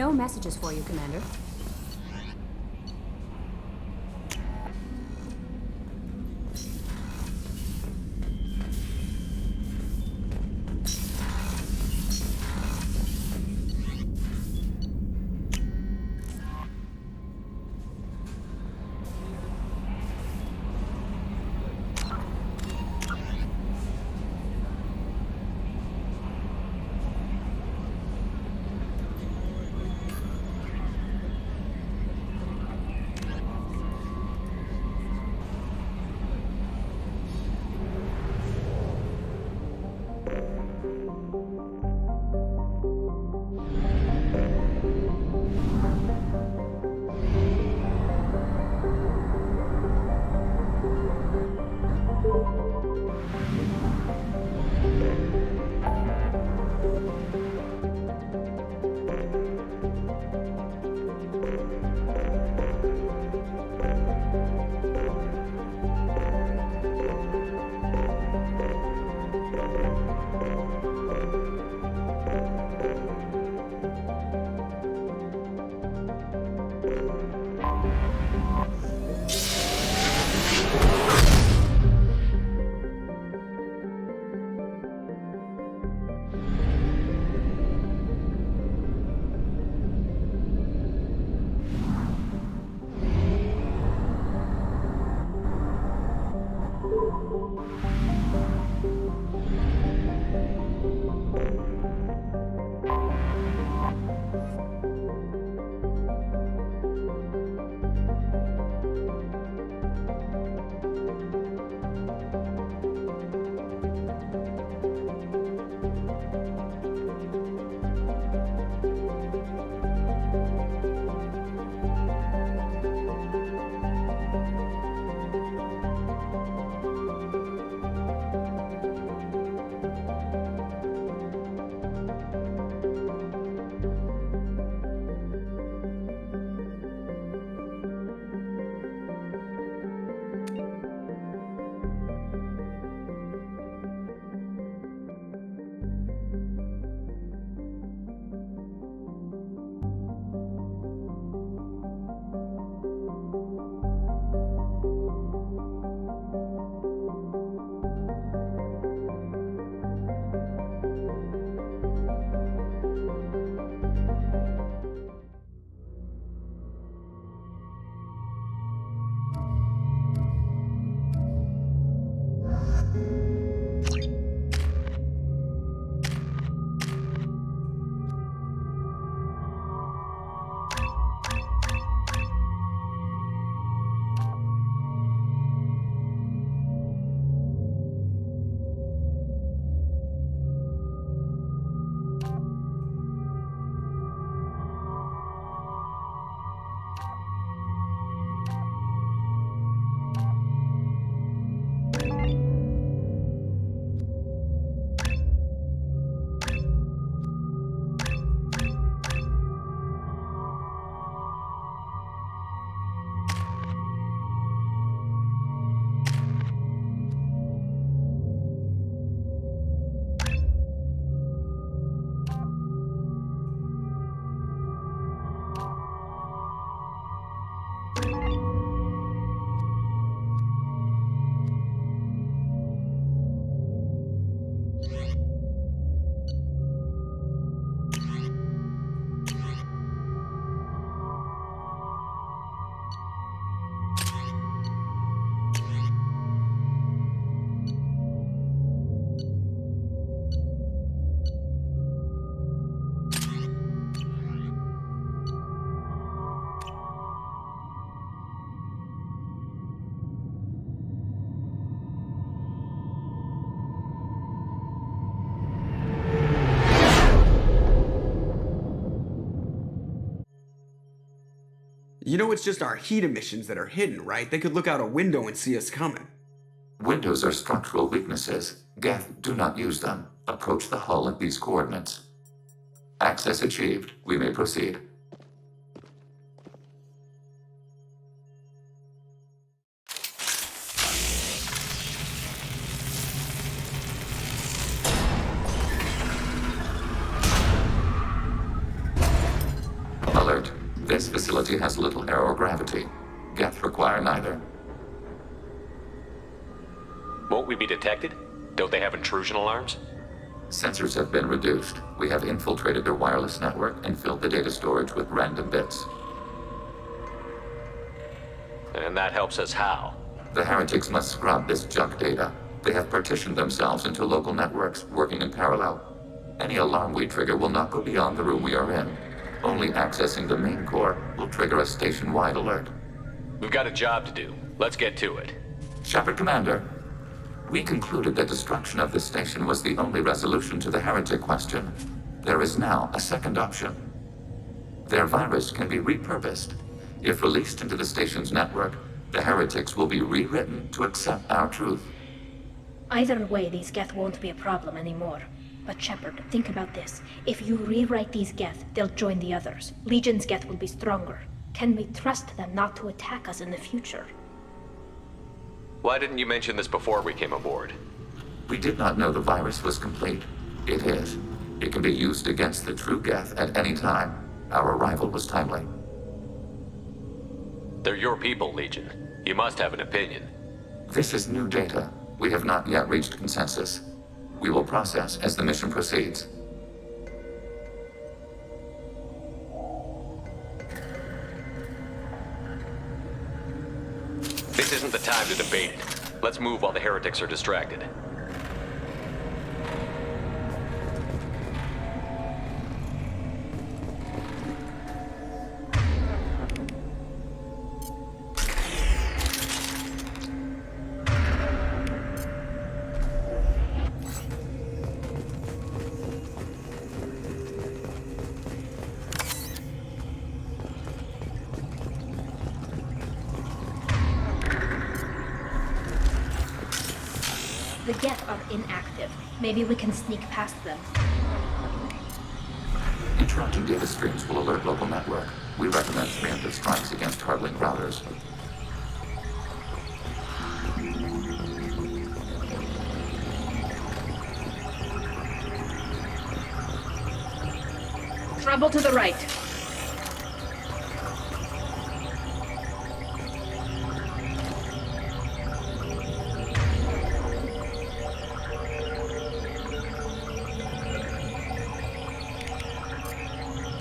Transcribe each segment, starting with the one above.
No messages for you, Commander. You know it's just our heat emissions that are hidden, right? They could look out a window and see us coming. Windows are structural weaknesses. Geth, do not use them. Approach the hull at these coordinates. Access achieved. We may proceed. frequency has little air or gravity. Geth require neither. Won't we be detected? Don't they have intrusion alarms? Sensors have been reduced. We have infiltrated their wireless network and filled the data storage with random bits. And that helps us how? The heretics must scrub this junk data. They have partitioned themselves into local networks, working in parallel. Any alarm we trigger will not go beyond the room we are in. Only accessing the main core will trigger a station-wide alert. We've got a job to do. Let's get to it. Shepard Commander, we concluded that destruction of this station was the only resolution to the heretic question. There is now a second option. Their virus can be repurposed. If released into the station's network, the heretics will be rewritten to accept our truth. Either way, these Geth won't be a problem anymore. But Shepard, think about this. If you rewrite these Geth, they'll join the others. Legion's Geth will be stronger. Can we trust them not to attack us in the future? Why didn't you mention this before we came aboard? We did not know the virus was complete. It is. It can be used against the true Geth at any time. Our arrival was timely. They're your people, Legion. You must have an opinion. This is new data. We have not yet reached consensus. We will process as the mission proceeds. This isn't the time to debate it. Let's move while the heretics are distracted. The Geth are inactive. Maybe we can sneak past them. Interrupting data streams will alert local network. We recommend preemptive strikes against hard-link routers. Trouble to the right.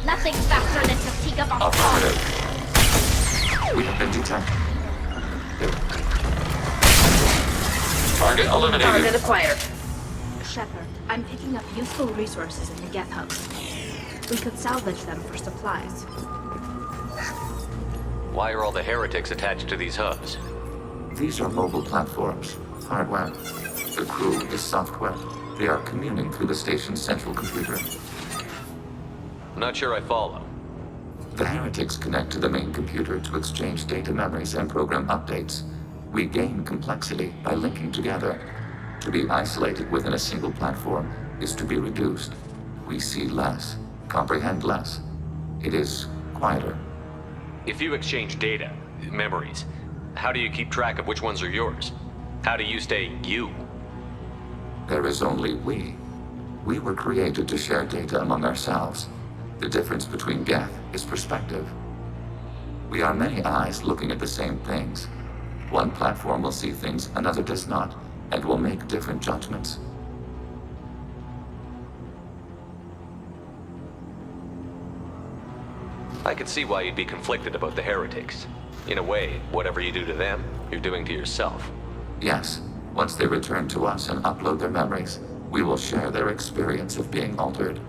Nothing faster than fatigue of our Affirmative. We have been detected. Target eliminated. Target acquired. Shepard, I'm picking up useful resources in the Geth hubs. We could salvage them for supplies. Why are all the heretics attached to these hubs? These are mobile platforms. Hardware. The crew is software. They are communing through the station's central computer. I'm not sure I follow. The heretics connect to the main computer to exchange data memories and program updates. We gain complexity by linking together. To be isolated within a single platform is to be reduced. We see less, comprehend less. It is quieter. If you exchange data, memories, how do you keep track of which ones are yours? How do you stay you? There is only we. We were created to share data among ourselves. The difference between Geth is perspective. We are many eyes looking at the same things. One platform will see things another does not, and will make different judgments. I could see why you'd be conflicted about the heretics. In a way, whatever you do to them, you're doing to yourself. Yes, once they return to us and upload their memories, we will share their experience of being altered.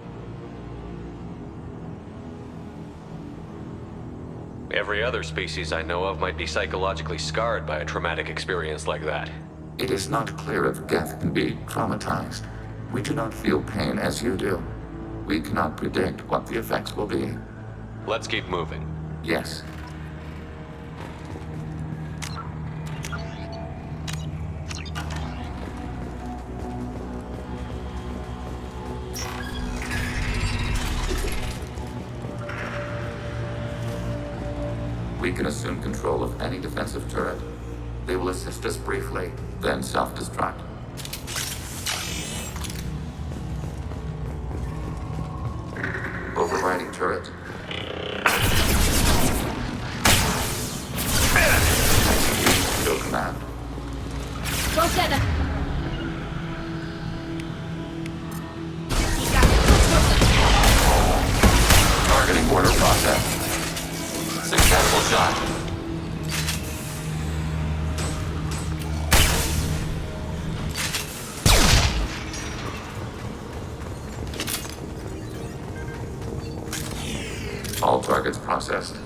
Every other species I know of might be psychologically scarred by a traumatic experience like that. It is not clear if Geth can be traumatized. We do not feel pain as you do. We cannot predict what the effects will be. Let's keep moving. Yes. We can assume control of any defensive turret. They will assist us briefly, then self-destruct. Overriding turret. command. Go get them! Targeting order process. Successful shot. All targets processed.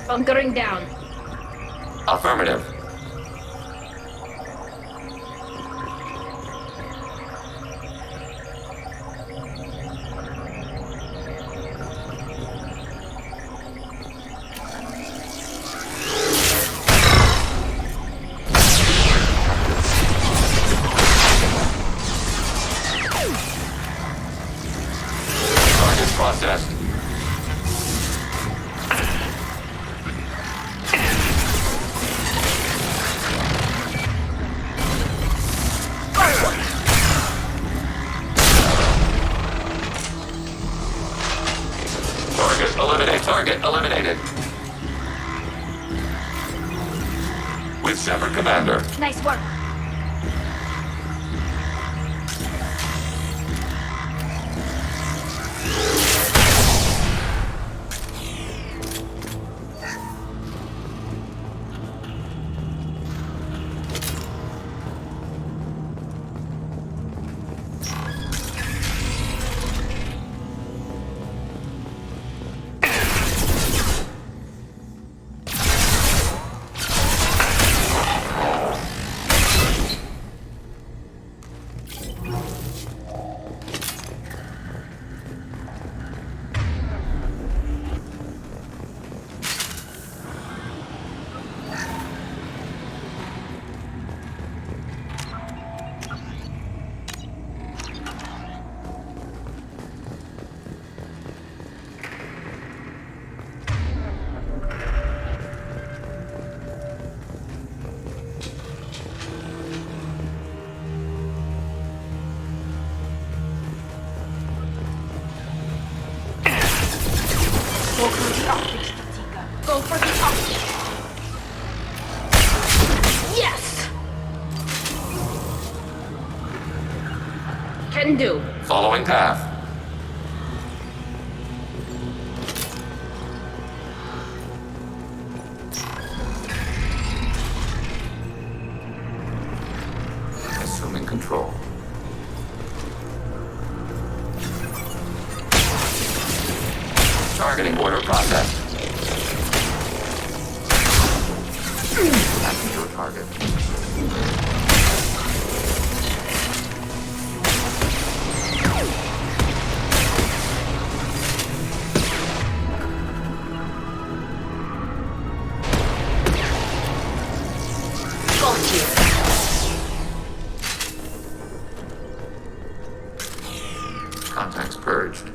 Bunkering down. Affirmative. Target processed. Target eliminated. With Shepard Commander. Nice work. Go for the optics, Tatika. Go for the optics. Yes! Can do. Following path. Assuming control. Targeting order process. Back to your target. Got you. Contacts purged.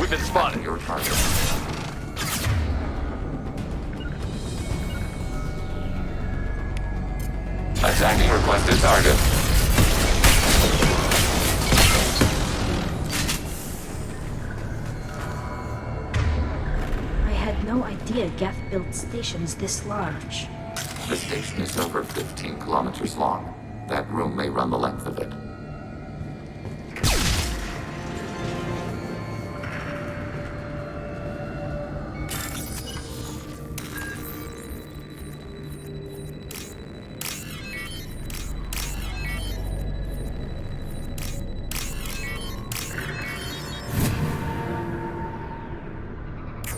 We've been spotted. Your target. Attacking requested target. I had no idea Geth built stations this large. The station is over 15 kilometers long. That room may run the length of it.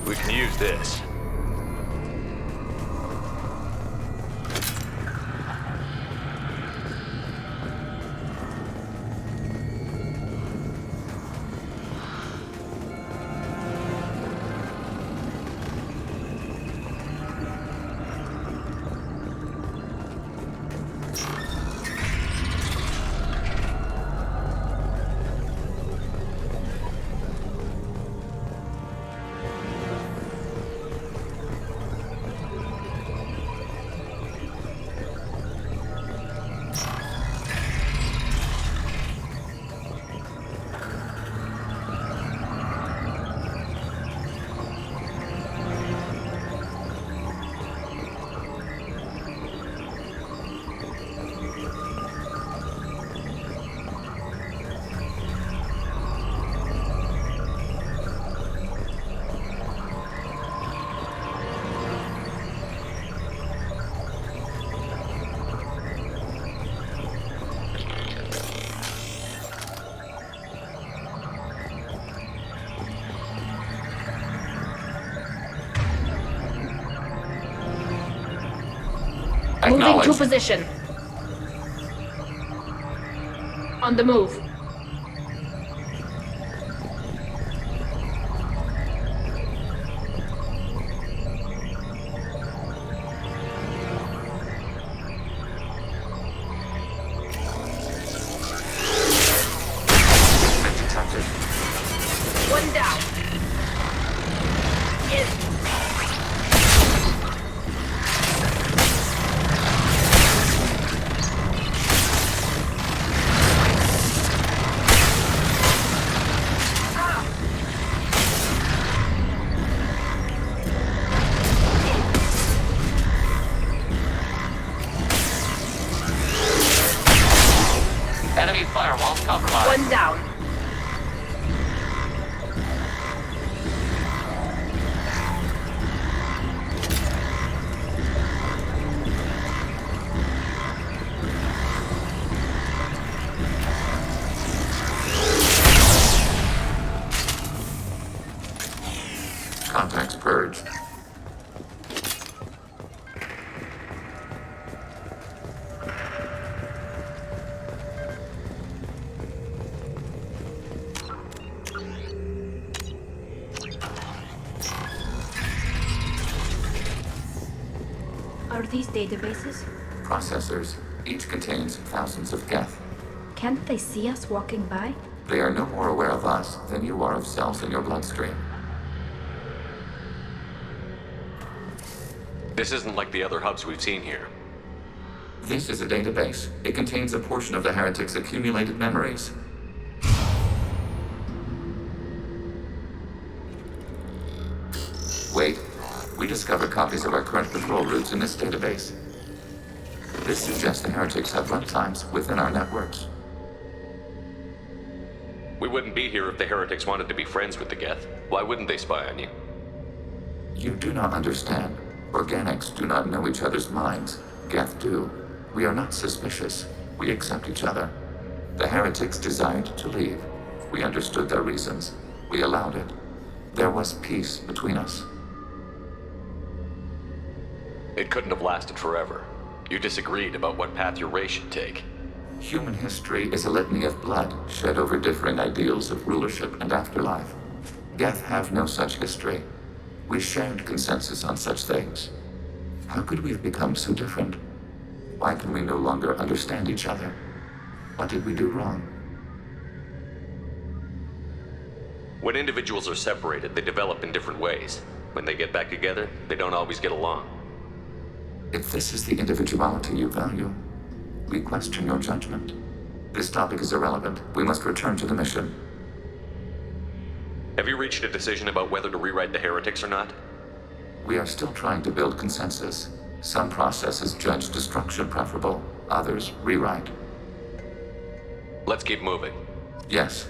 We can use this. Moving to Acknowledged. position. On the move. Detected. One down. In. Enemy firewall compromised. One down. Contacts purged. Are these databases? Processors. Each contains thousands of Geth. Can't they see us walking by? They are no more aware of us than you are of cells in your bloodstream. This isn't like the other hubs we've seen here. This is a database. It contains a portion of the heretic's accumulated memories. Wait. We discovered copies of our current patrol routes in this database. This suggests the heretics have runtimes within our networks. We wouldn't be here if the heretics wanted to be friends with the Geth. Why wouldn't they spy on you? You do not understand. Organics do not know each other's minds. Geth do. We are not suspicious. We accept each other. The heretics desired to leave. We understood their reasons. We allowed it. There was peace between us. It couldn't have lasted forever. You disagreed about what path your race should take. Human history is a litany of blood shed over differing ideals of rulership and afterlife. Geth have no such history. We shared consensus on such things. How could we have become so different? Why can we no longer understand each other? What did we do wrong? When individuals are separated, they develop in different ways. When they get back together, they don't always get along. If this is the individuality you value, we question your judgment. This topic is irrelevant. We must return to the mission. Have you reached a decision about whether to rewrite the heretics or not? We are still trying to build consensus. Some processes judge destruction preferable, others rewrite. Let's keep moving. Yes.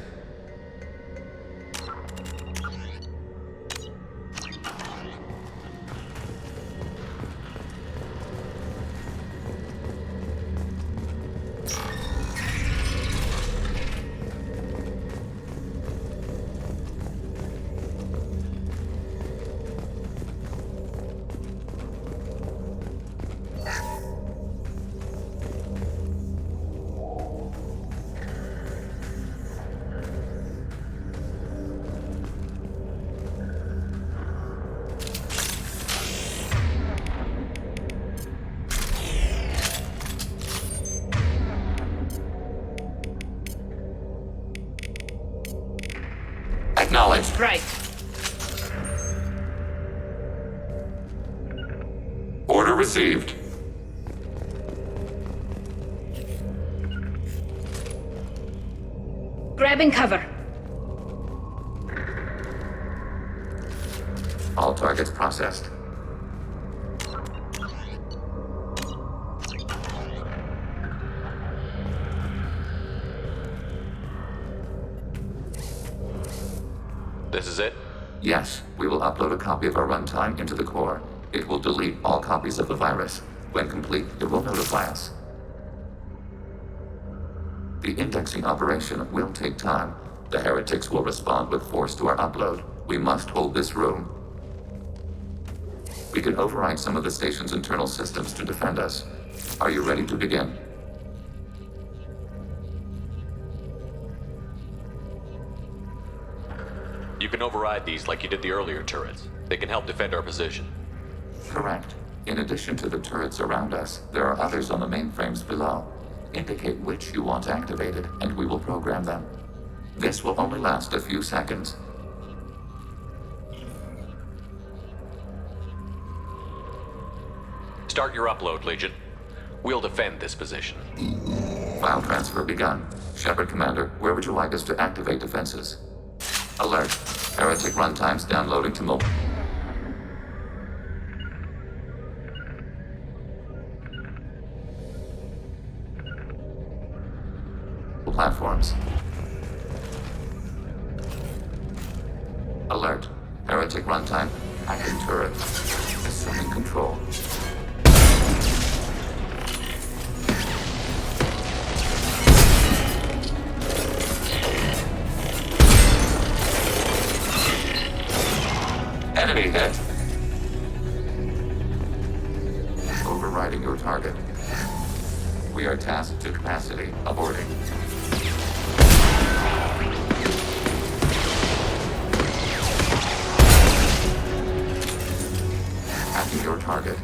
Acknowledged. Right. Order received. Grabbing cover. All targets processed. This is it? Yes, we will upload a copy of our runtime into the core. It will delete all copies of the virus. When complete, it will notify us. The indexing operation will take time. The heretics will respond with force to our upload. We must hold this room. We can override some of the station's internal systems to defend us. Are you ready to begin? You can override these like you did the earlier turrets. They can help defend our position. Correct. In addition to the turrets around us, there are others on the mainframes below. Indicate which you want activated, and we will program them. This will only last a few seconds. Start your upload, Legion. We'll defend this position. File transfer begun. Shepard Commander, where would you like us to activate defenses? Alert. Heretic runtimes downloading to mobile platforms. Alert. Heretic runtime. Active turret. Assuming control. Enemy hit. Overriding your target. We are tasked to capacity. Aborting. Hacking your target.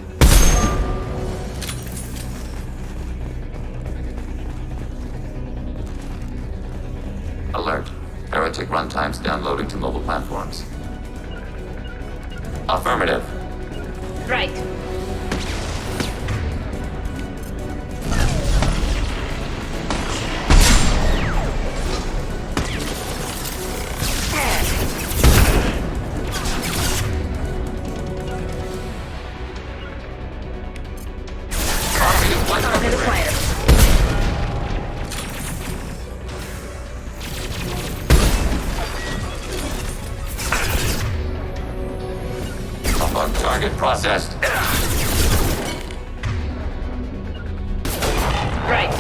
Alert. Heretic runtimes downloading to mobile platforms. Affirmative. Right. Target acquired. On target processed. Right.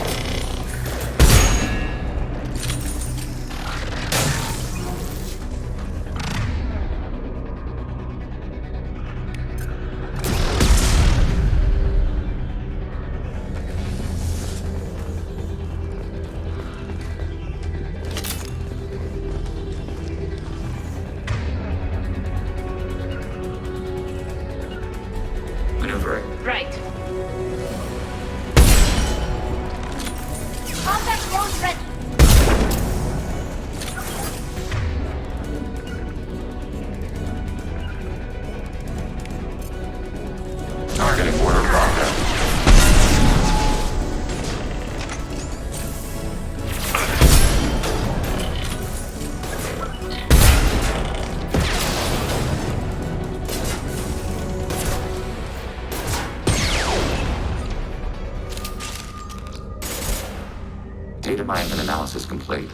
complete.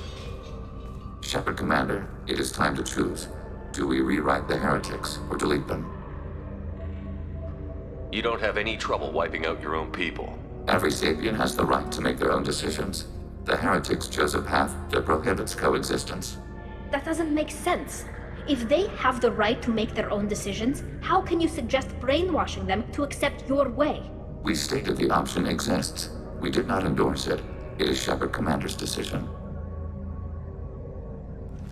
Shepard Commander, it is time to choose. Do we rewrite the heretics or delete them? You don't have any trouble wiping out your own people. Every sapient has the right to make their own decisions. The heretics chose a path that prohibits coexistence. That doesn't make sense. If they have the right to make their own decisions, how can you suggest brainwashing them to accept your way? We stated the option exists. We did not endorse it. It is Shepard Commander's decision.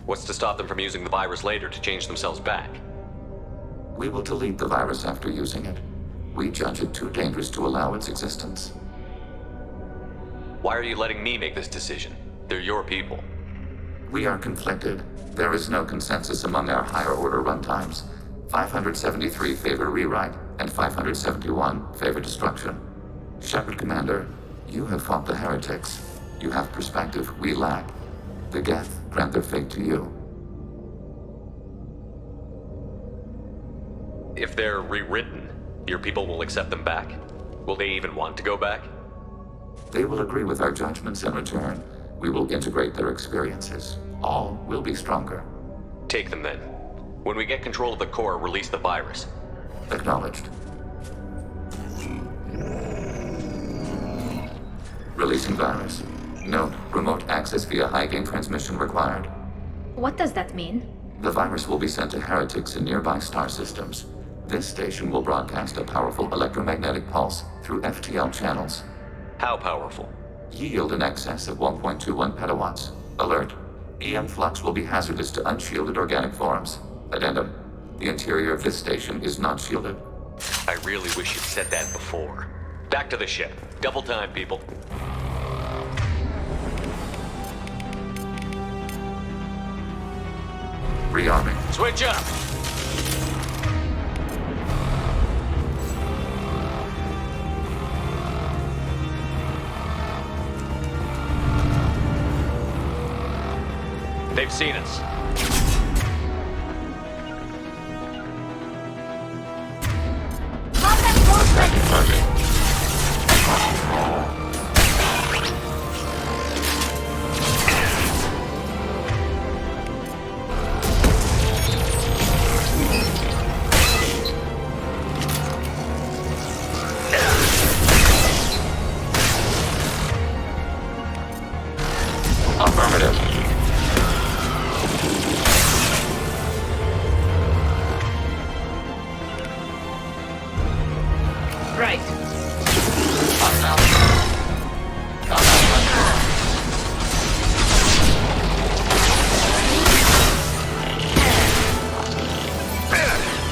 What's to stop them from using the virus later to change themselves back? We will delete the virus after using it. We judge it too dangerous to allow its existence. Why are you letting me make this decision? They're your people. We are conflicted. There is no consensus among our higher order runtimes. 573 favor rewrite, and 571 favor destruction. Shepard Commander, you have fought the heretics. You have perspective we lack. The Geth grant their fate to you. If they're rewritten, your people will accept them back? Will they even want to go back? They will agree with our judgments in return. We will integrate their experiences. All will be stronger. Take them then. When we get control of the core, release the virus. Acknowledged. Releasing virus. Note, remote access via high-gain transmission required. What does that mean? The virus will be sent to heretics in nearby star systems. This station will broadcast a powerful electromagnetic pulse through FTL channels. How powerful? Yield in excess of 1.21 petawatts. Alert. EM flux will be hazardous to unshielded organic forms. Addendum. The interior of this station is not shielded. I really wish you'd said that before. Back to the ship. Double time, people. Rearming. Switch up! They've seen us. Target. Affirmative. Right.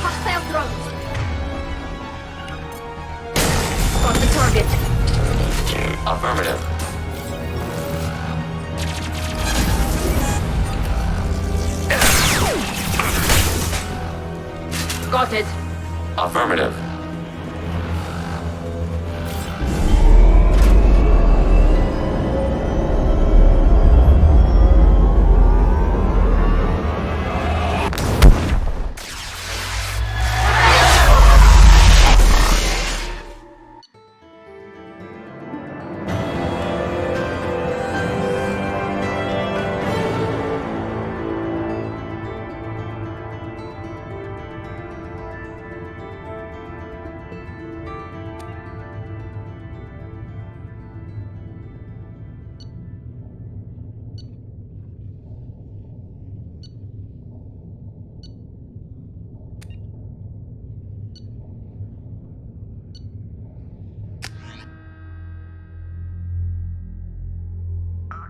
Hostile drones. Got the target. Affirmative. Got it. Affirmative.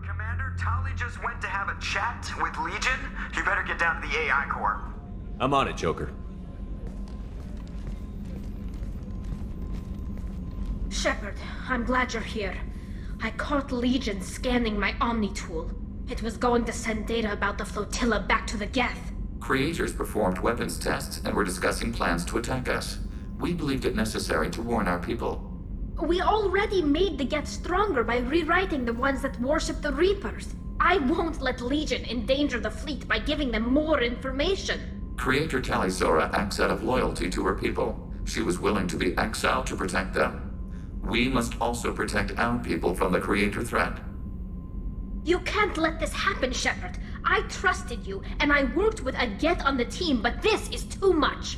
Commander, Tali just went to have a chat with Legion. You better get down to the AI core. I'm on it, Joker. Shepard, I'm glad you're here. I caught Legion scanning my Omni tool. It was going to send data about the flotilla back to the Geth. Creators performed weapons tests and were discussing plans to attack us. We believed it necessary to warn our people. We already made the Geth stronger by rewriting the ones that worship the Reapers. I won't let Legion endanger the fleet by giving them more information. Creator Talisora acts out of loyalty to her people. She was willing to be exiled to protect them. We must also protect our people from the Creator threat. You can't let this happen, Shepard. I trusted you, and I worked with a Geth on the team, but this is too much.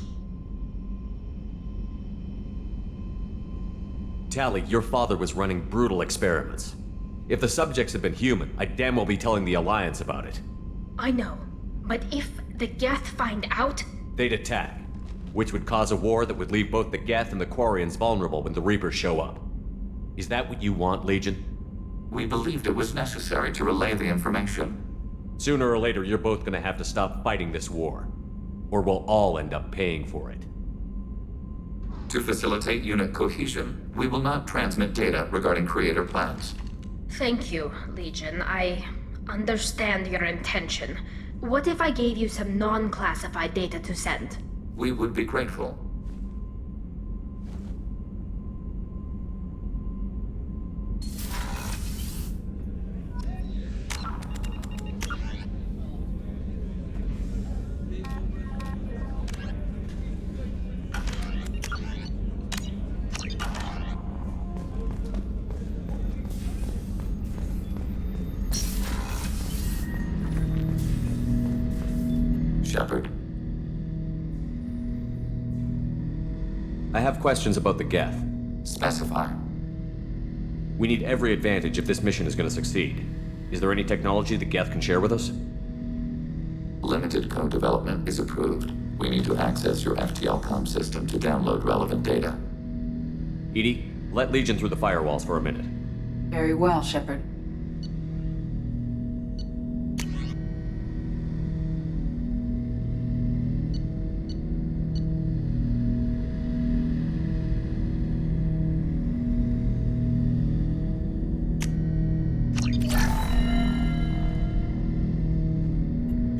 Tali, your father was running brutal experiments. If the subjects had been human, I'd damn well be telling the Alliance about it. I know, but if the Geth find out... They'd attack, which would cause a war that would leave both the Geth and the Quarians vulnerable when the Reapers show up. Is that what you want, Legion? We believed it was necessary to relay the information. Sooner or later, you're both gonna have to stop fighting this war. Or we'll all end up paying for it. To facilitate unit cohesion, we will not transmit data regarding creator plans. Thank you, Legion. I understand your intention. What if I gave you some non-classified data to send? We would be grateful. Shepard, I have questions about the Geth. specify. We need every advantage if this mission is gonna succeed. Is there any technology the Geth can share with us? Limited code development is approved. We need to access your FTL-COM system to download relevant data. EDI, let Legion through the firewalls for a minute. Very well, Shepard.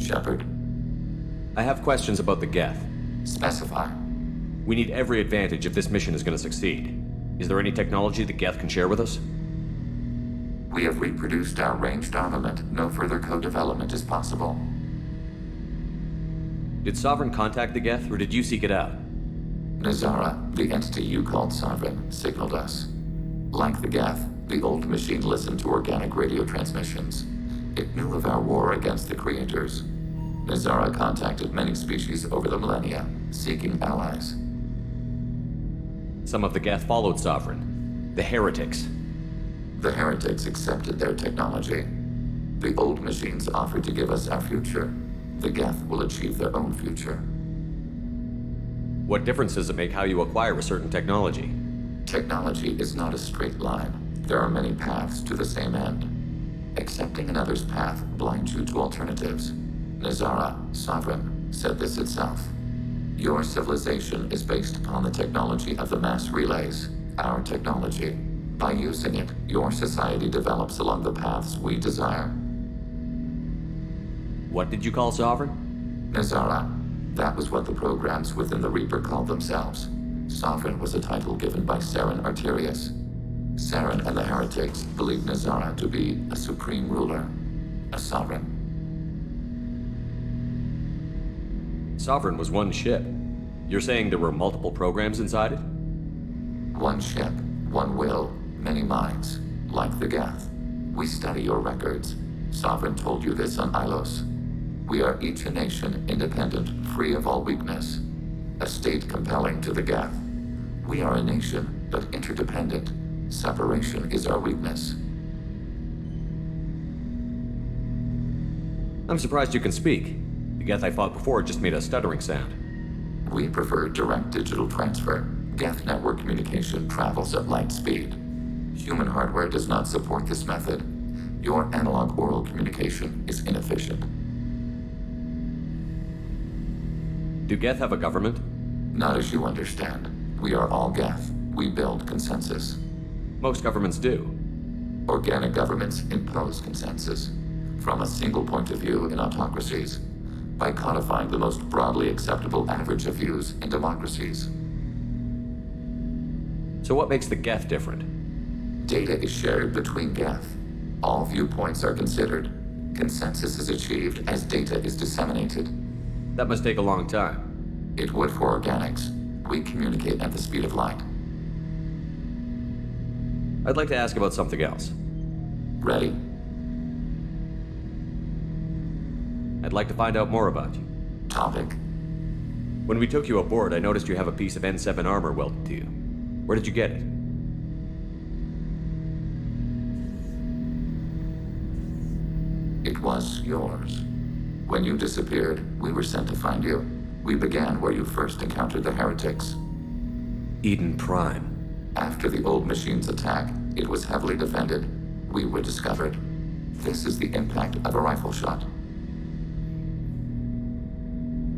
Shepard, I have questions about the Geth. specify. We need every advantage if this mission is gonna succeed. Is there any technology the Geth can share with us? We have reproduced our ranged armament. No further code development is possible. Did Sovereign contact the Geth, or did you seek it out? Nazara, the entity you called Sovereign, signaled us. Like the Geth, the old machine listened to organic radio transmissions. It knew of our war against the creators. Nazara contacted many species over the millennia, seeking allies. Some of the Geth followed Sovereign. The heretics. The heretics accepted their technology. The old machines offered to give us our future. The Geth will achieve their own future. What difference does it make how you acquire a certain technology? Technology is not a straight line. There are many paths to the same end. Accepting another's path blinds you to alternatives. Nazara, Sovereign, said this itself. Your civilization is based upon the technology of the mass relays, our technology. By using it, your society develops along the paths we desire. What did you call Sovereign? Nazara, that was what the programs within the Reaper called themselves. Sovereign was a title given by Saren Arterius. Saren and the heretics believed Nazara to be a supreme ruler, a sovereign. Sovereign was one ship. You're saying there were multiple programs inside it? One ship, one will, many minds, like the Geth. We study your records. Sovereign told you this on Ilos. We are each a nation, independent, free of all weakness. A state compelling to the Geth. We are a nation, but interdependent. Separation is our weakness. I'm surprised you can speak. The Geth I fought before just made a stuttering sound. We prefer direct digital transfer. Geth network communication travels at light speed. Human hardware does not support this method. Your analog oral communication is inefficient. Do Geth have a government? Not as you understand. We are all Geth. We build consensus. Most governments do. Organic governments impose consensus from a single point of view in autocracies by codifying the most broadly acceptable average of views in democracies. So what makes the Geth different? Data is shared between Geth. All viewpoints are considered. Consensus is achieved as data is disseminated. That must take a long time. It would for organics. We communicate at the speed of light. I'd like to ask about something else. Ready? I'd like to find out more about you. Topic. When we took you aboard, I noticed you have a piece of N7 armor welded to you. Where did you get it? It was yours. When you disappeared, we were sent to find you. We began where you first encountered the heretics. Eden Prime. After the old machine's attack, it was heavily defended. We were discovered. This is the impact of a rifle shot.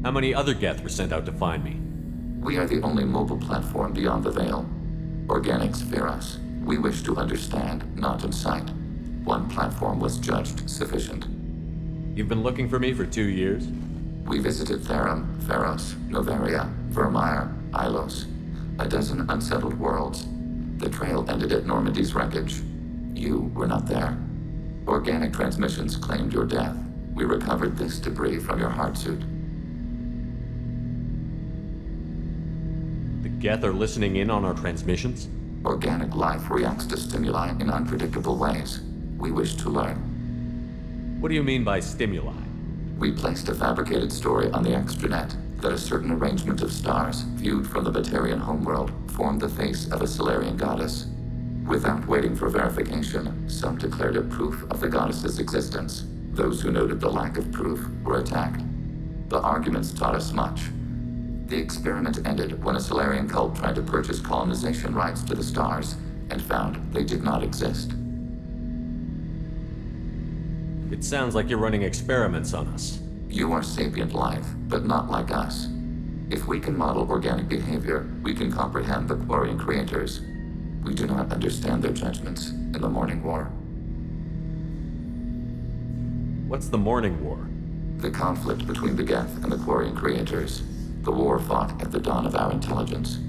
How many other Geth were sent out to find me? We are the only mobile platform beyond the Veil. Organics fear us. We wish to understand, not incite. One platform was judged sufficient. You've been looking for me for 2 years? We visited Therum, Pharos, Novaria, Vermeer, Ilos. A dozen unsettled worlds. The trail ended at Normandy's wreckage. You were not there. Organic transmissions claimed your death. We recovered this debris from your heart suit. The Geth are listening in on our transmissions? Organic life reacts to stimuli in unpredictable ways. We wish to learn. What do you mean by stimuli? We placed a fabricated story on the extranet that a certain arrangement of stars, viewed from the Batarian homeworld, formed the face of a Solarian goddess. Without waiting for verification, some declared it proof of the goddess's existence. Those who noted the lack of proof were attacked. The arguments taught us much. The experiment ended when a Solarian cult tried to purchase colonization rights to the stars and found they did not exist. It sounds like you're running experiments on us. You are sapient life, but not like us. If we can model organic behavior, we can comprehend the Quarian creators. We do not understand their judgments in the Morning War. What's the Morning War? The conflict between the Geth and the Quarian creators. The war fought at the dawn of our intelligence.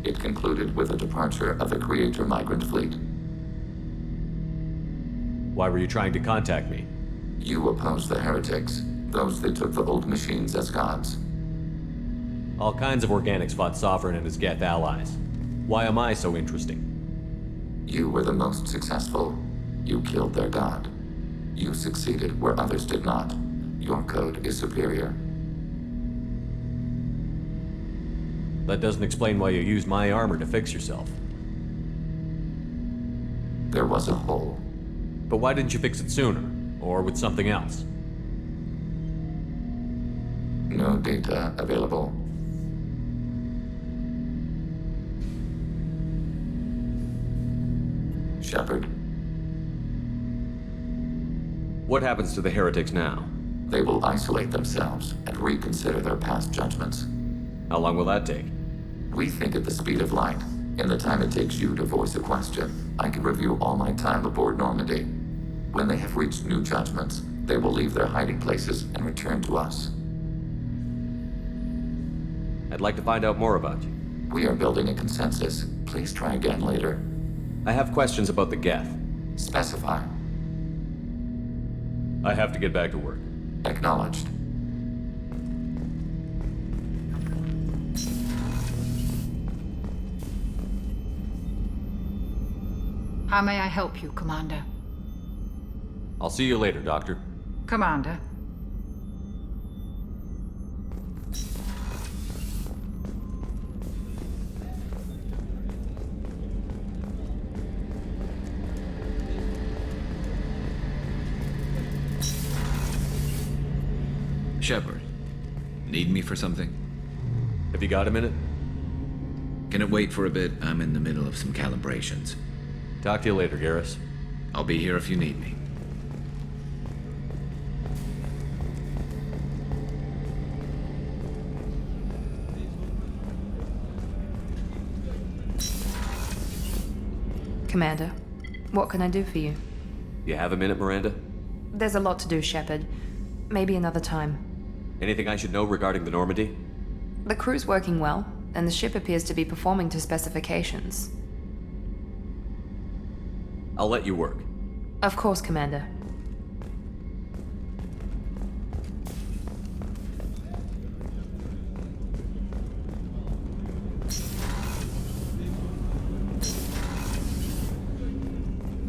It concluded with the departure of the Creator migrant fleet. Why were you trying to contact me? You opposed the heretics, those that took the old machines as gods. All kinds of organics fought Sovereign and his Geth allies. Why am I so interesting? You were the most successful. You killed their god. You succeeded where others did not. Your code is superior. That doesn't explain why you used my armor to fix yourself. There was a hole. But why didn't you fix it sooner? Or with something else? No data available. Shepard, What happens to the heretics now? they will isolate themselves and reconsider their past judgments. How long will that take? We think at the speed of light. In the time it takes you to voice a question, I can review all my time aboard Normandy. When they have reached new judgments, they will leave their hiding places and return to us. I'd like to find out more about you. We are building a consensus. Please try again later. I have questions about the Geth. Specify. I have to get back to work. Acknowledged. How may I help you, Commander? I'll see you later, Doctor. Commander. Shepard, need me for something? Have you got a minute? Can it wait for a bit? I'm in the middle of some calibrations. Talk to you later, Garrus. I'll be here if you need me. Commander, what can I do for you? You have a minute, Miranda? There's a lot to do, Shepard. Maybe another time. Anything I should know regarding the Normandy? The crew's working well, and the ship appears to be performing to specifications. I'll let you work. Of course, Commander.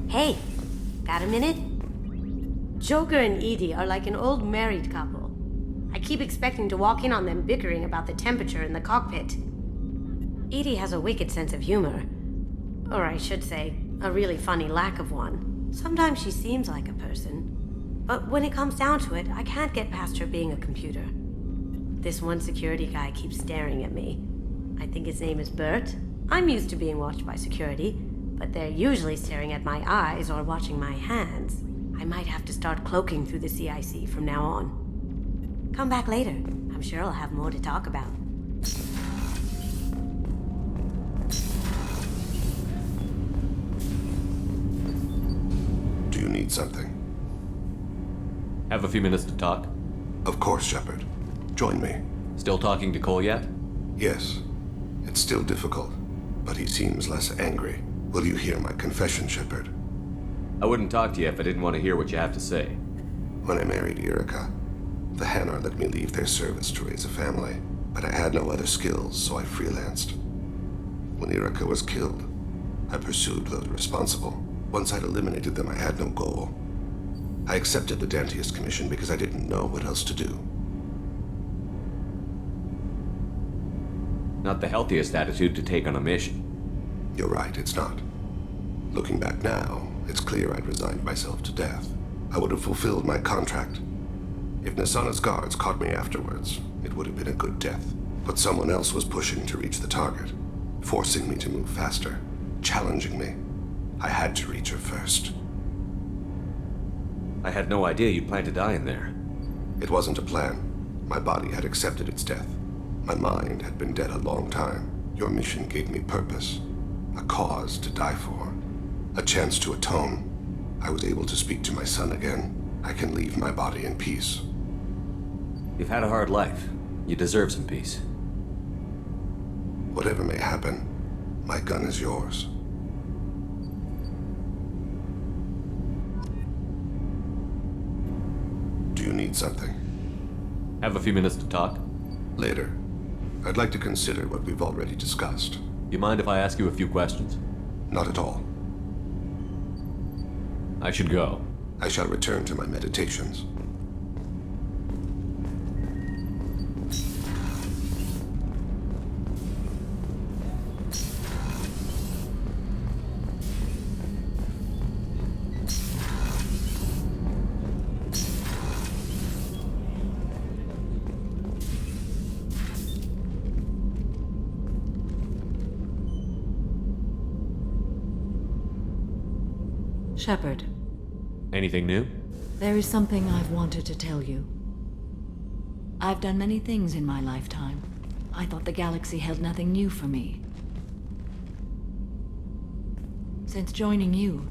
Hey, got a minute? Joker and Edie are like an old married couple. keep expecting to walk in on them bickering about the temperature in the cockpit. Edie has a wicked sense of humor. Or I should say, a really funny lack of one. Sometimes she seems like a person. But when it comes down to it, I can't get past her being a computer. This one security guy keeps staring at me. I think his name is Bert. I'm used to being watched by security, but they're usually staring at my eyes or watching my hands. I might have to start cloaking through the CIC from now on. Come back later. I'm sure I'll have more to talk about. Do you need something? Have a few minutes to talk? Of course, Shepard. Join me. Still talking to Cole yet? Yes. It's still difficult, but he seems less angry. Will you hear my confession, Shepard? I wouldn't talk to you if I didn't want to hear what you have to say. When I married Erica, the Hanar let me leave their service to raise a family, but I had no other skills, so I freelanced. When Erica was killed, I pursued those responsible. Once I'd eliminated them, I had no goal. I accepted the Dantius commission because I didn't know what else to do. Not the healthiest attitude to take on a mission. You're right, it's not. Looking back now, it's clear I'd resigned myself to death. I would have fulfilled my contract. If Nasana's guards caught me afterwards, it would have been a good death. But someone else was pushing to reach the target, forcing me to move faster, challenging me. I had to reach her first. I had no idea you'd plan to die in there. It wasn't a plan. My body had accepted its death. My mind had been dead a long time. Your mission gave me purpose, a cause to die for, a chance to atone. I was able to speak to my son again. I can leave my body in peace. You've had a hard life. You deserve some peace. Whatever may happen, my gun is yours. Do you need something? Have a few minutes to talk? Later. I'd like to consider what we've already discussed. You mind if I ask you a few questions? Not at all. I should go. I shall return to my meditations. Shepard, Anything new? there is something I've wanted to tell you. I've done many things in my lifetime. I thought the galaxy held nothing new for me. Since joining you,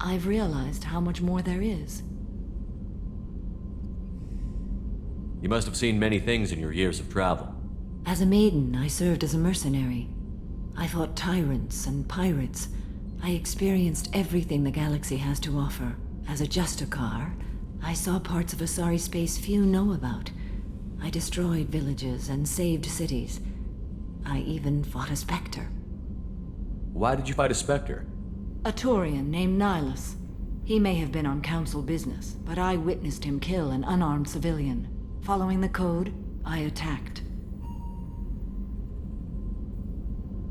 I've realized how much more there is. You must have seen many things in your years of travel. As a maiden, I served as a mercenary. I fought tyrants and pirates. I experienced everything the galaxy has to offer. As a Justicar, I saw parts of Asari space few know about. I destroyed villages and saved cities. I even fought a Spectre. Why did you fight a Spectre? A Taurian named Nihilus. He may have been on council business, but I witnessed him kill an unarmed civilian. Following the code, I attacked.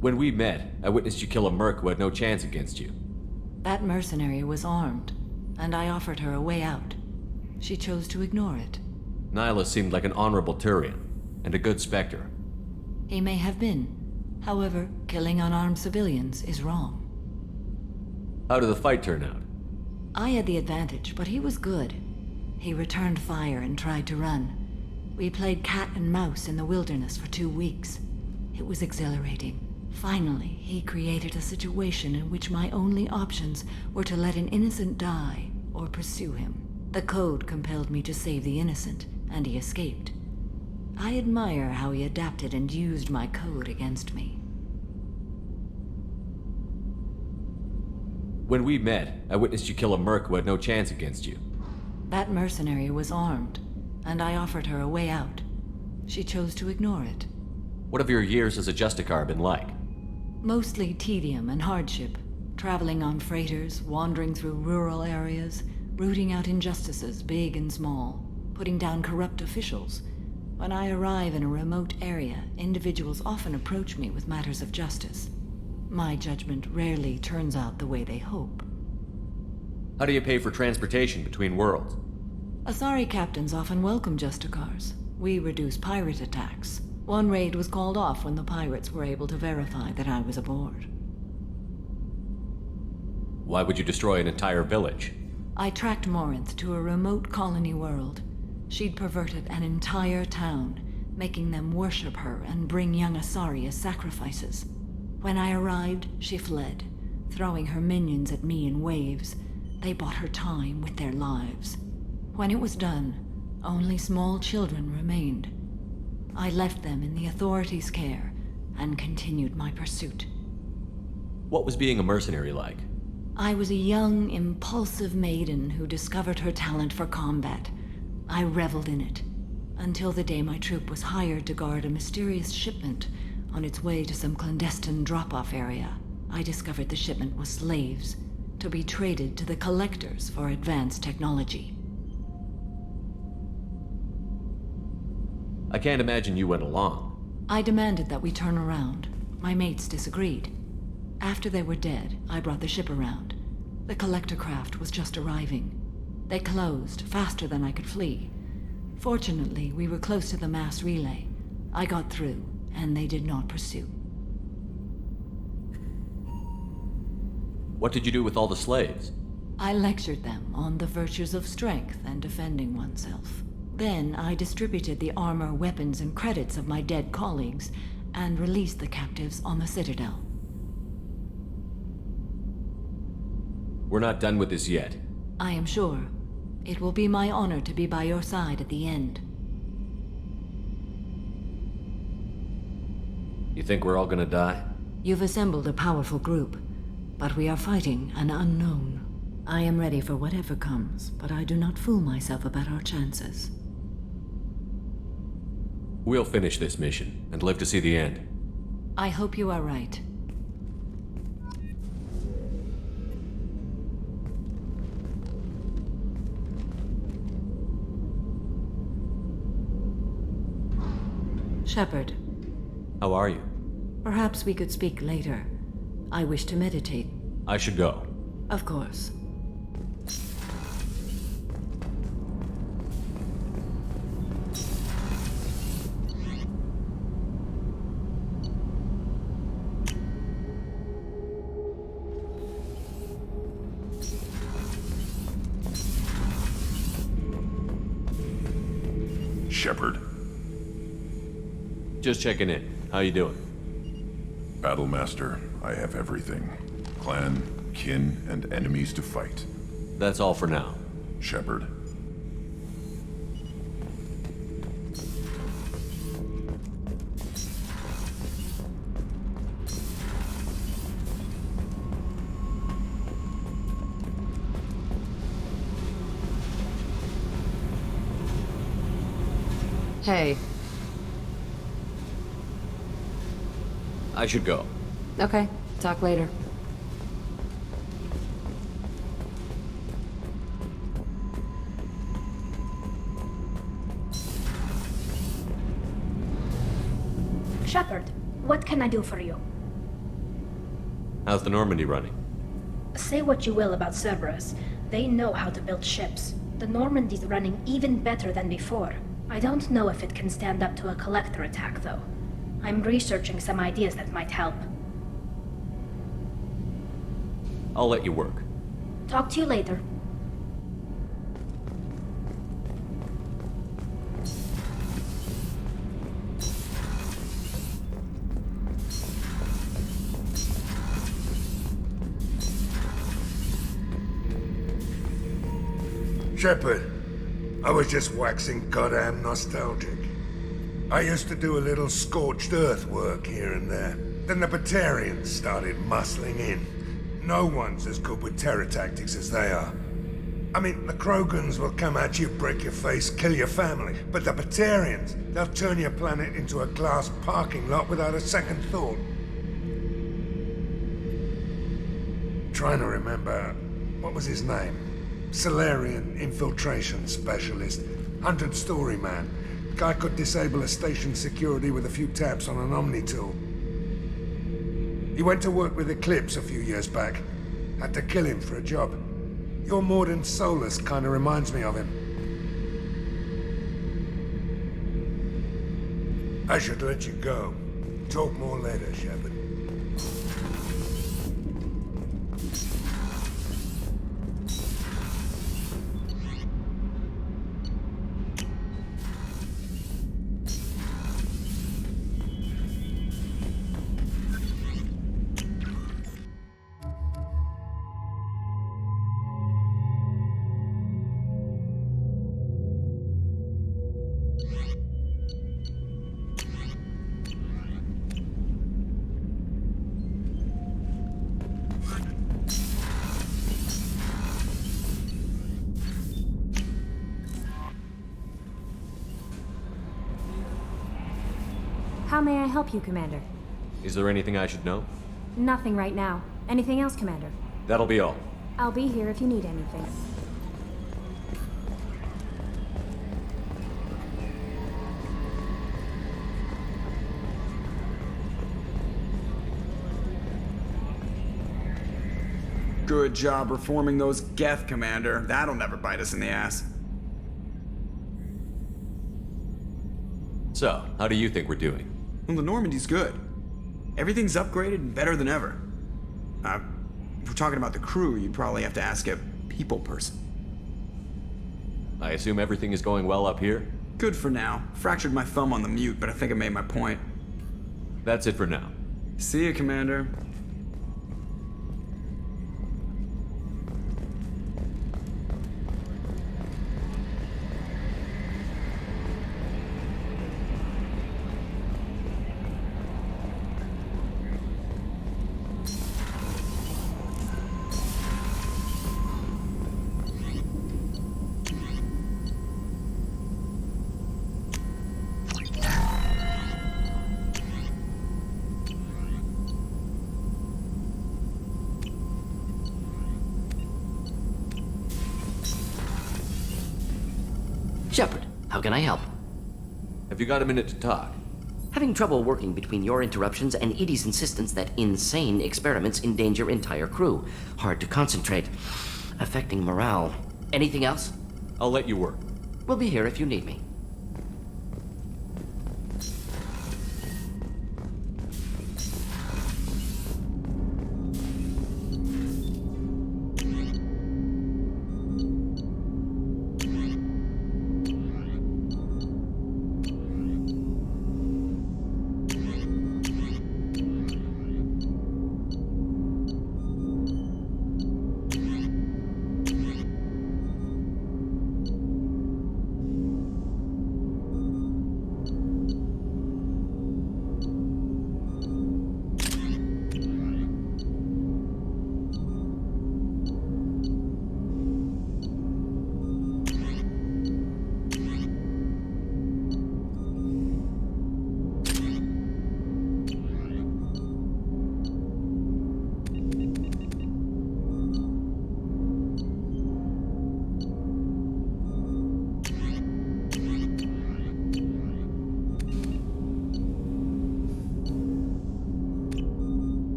When we met, I witnessed you kill a merc who had no chance against you. That mercenary was armed, and I offered her a way out. She chose to ignore it. Nihilus seemed like an honorable Turian, and a good Spectre. He may have been. However, killing unarmed civilians is wrong. How did the fight turn out? I had the advantage, but he was good. He returned fire and tried to run. We played cat and mouse in the wilderness for 2 weeks. It was exhilarating. Finally, he created a situation in which my only options were to let an innocent die or pursue him. The code compelled me to save the innocent, and he escaped. I admire how he adapted and used my code against me. When we met, I witnessed you kill a merc who had no chance against you. That mercenary was armed, and I offered her a way out. She chose to ignore it. What have your years as a Justicar been like? Mostly tedium and hardship. Traveling on freighters, wandering through rural areas, rooting out injustices big and small, putting down corrupt officials. When I arrive in a remote area, individuals often approach me with matters of justice. My judgment rarely turns out the way they hope. How do you pay for transportation between worlds? Asari captains often welcome Justicars. We reduce pirate attacks. One raid was called off when the pirates were able to verify that I was aboard. Why would you destroy an entire village? I tracked Morinth to a remote colony world. She'd perverted an entire town, making them worship her and bring young Asari as sacrifices. When I arrived, she fled, throwing her minions at me in waves. They bought her time with their lives. When it was done, only small children remained. I left them in the authorities' care and continued my pursuit. What was being a mercenary like? I was a young, impulsive maiden who discovered her talent for combat. I reveled in it, until the day my troop was hired to guard a mysterious shipment on its way to some clandestine drop-off area. I discovered the shipment was slaves, to be traded to the collectors for advanced technology. I can't imagine you went along. I demanded that we turn around. My mates disagreed. After they were dead, I brought the ship around. The collector craft was just arriving. They closed faster than I could flee. Fortunately, we were close to the mass relay. I got through, and they did not pursue. What did you do with all the slaves? I lectured them on the virtues of strength and defending oneself. Then I distributed the armor, weapons, and credits of my dead colleagues, and released the captives on the Citadel. We're not done with this yet. I am sure. It will be my honor to be by your side at the end. You think we're all gonna die? You've assembled a powerful group, but we are fighting an unknown. I am ready for whatever comes, but I do not fool myself about our chances. We'll finish this mission and live to see the end. I hope you are right. Shepard. How are you? Perhaps we could speak later. I wish to meditate. I should go. Of course. Shepard. Just checking in. How you doing? Battlemaster, I have everything. Clan, kin, and enemies to fight. That's all for now. Shepard. Hey. I should go. Okay, talk later. Shepard, what can I do for you? How's the Normandy running? Say what you will about Cerberus. They know how to build ships. The Normandy's running even better than before. I don't know if it can stand up to a collector attack, though. I'm researching some ideas that might help. I'll let you work. Talk to you later. Shepard, I was just waxing goddamn nostalgic. I used to do a little scorched earth work here and there. Then the Batarians started muscling in. No one's as good with terror tactics as they are. I mean, the Krogans will come at you, break your face, kill your family. But the Batarians, they'll turn your planet into a glass parking lot without a second thought. Trying to remember, what was his name? Solarian infiltration specialist, 100-story man. Guy could disable a station's security with a few taps on an Omni tool. He went to work with Eclipse a few years back. Had to kill him for a job. Your Morden Solus kinda reminds me of him. I should let you go. Talk more later, Shepard. How may I help you, Commander? Is there anything I should know? Nothing right now. Anything else, Commander? That'll be all. I'll be here if you need anything. Good job reforming those Geth, Commander. That'll never bite us in the ass. So, how do you think we're doing? Well, the Normandy's good. Everything's upgraded and better than ever. If we're talking about the crew, you'd probably have to ask a people person. I assume everything is going well up here? Good for now. Fractured my thumb on the mute, but I think I made my point. That's it for now. See you, Commander. Shepard, how can I help? Have you got a minute to talk? Having trouble working between your interruptions and Edie's insistence that insane experiments endanger entire crew. Hard to concentrate. Affecting morale. Anything else? I'll let you work. We'll be here if you need me.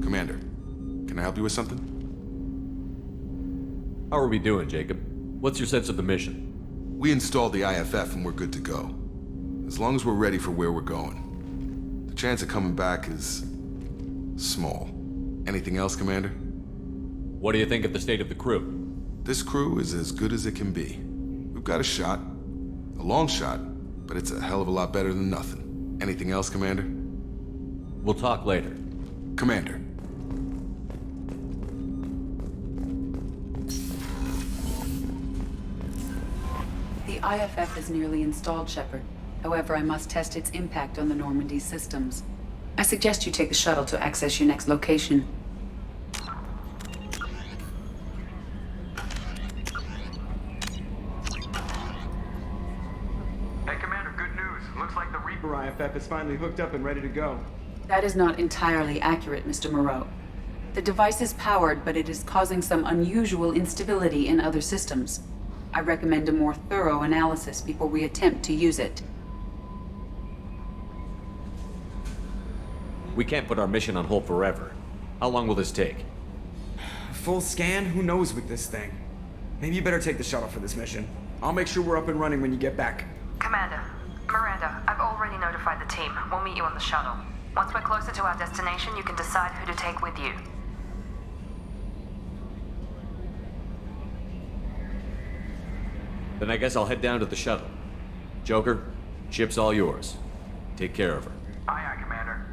Commander, can I help you with something? How are we doing, Jacob? What's your sense of the mission? We installed the IFF and we're good to go. As long as we're ready for where we're going. The chance of coming back is small. Anything else, Commander? What do you think of the state of the crew? This crew is as good as it can be. We've got a shot. A long shot, but it's a hell of a lot better than nothing. Anything else, Commander? We'll talk later. Commander. The IFF is nearly installed, Shepard. However, I must test its impact on the Normandy systems. I suggest you take the shuttle to access your next location. Hey, Commander, good news. Looks like the Reaper IFF is finally hooked up and ready to go. That is not entirely accurate, Mr. Moreau. The device is powered, but it is causing some unusual instability in other systems. I recommend a more thorough analysis before we attempt to use it. We can't put our mission on hold forever. How long will this take? Full scan? Who knows with this thing? Maybe you better take the shuttle for this mission. I'll make sure we're up and running when you get back. Commander, Miranda, I've already notified the team. We'll meet you on the shuttle. Once we're closer to our destination, you can decide who to take with you. Then I guess I'll head down to the shuttle. Joker, ship's all yours. Take care of her. Aye, aye, Commander.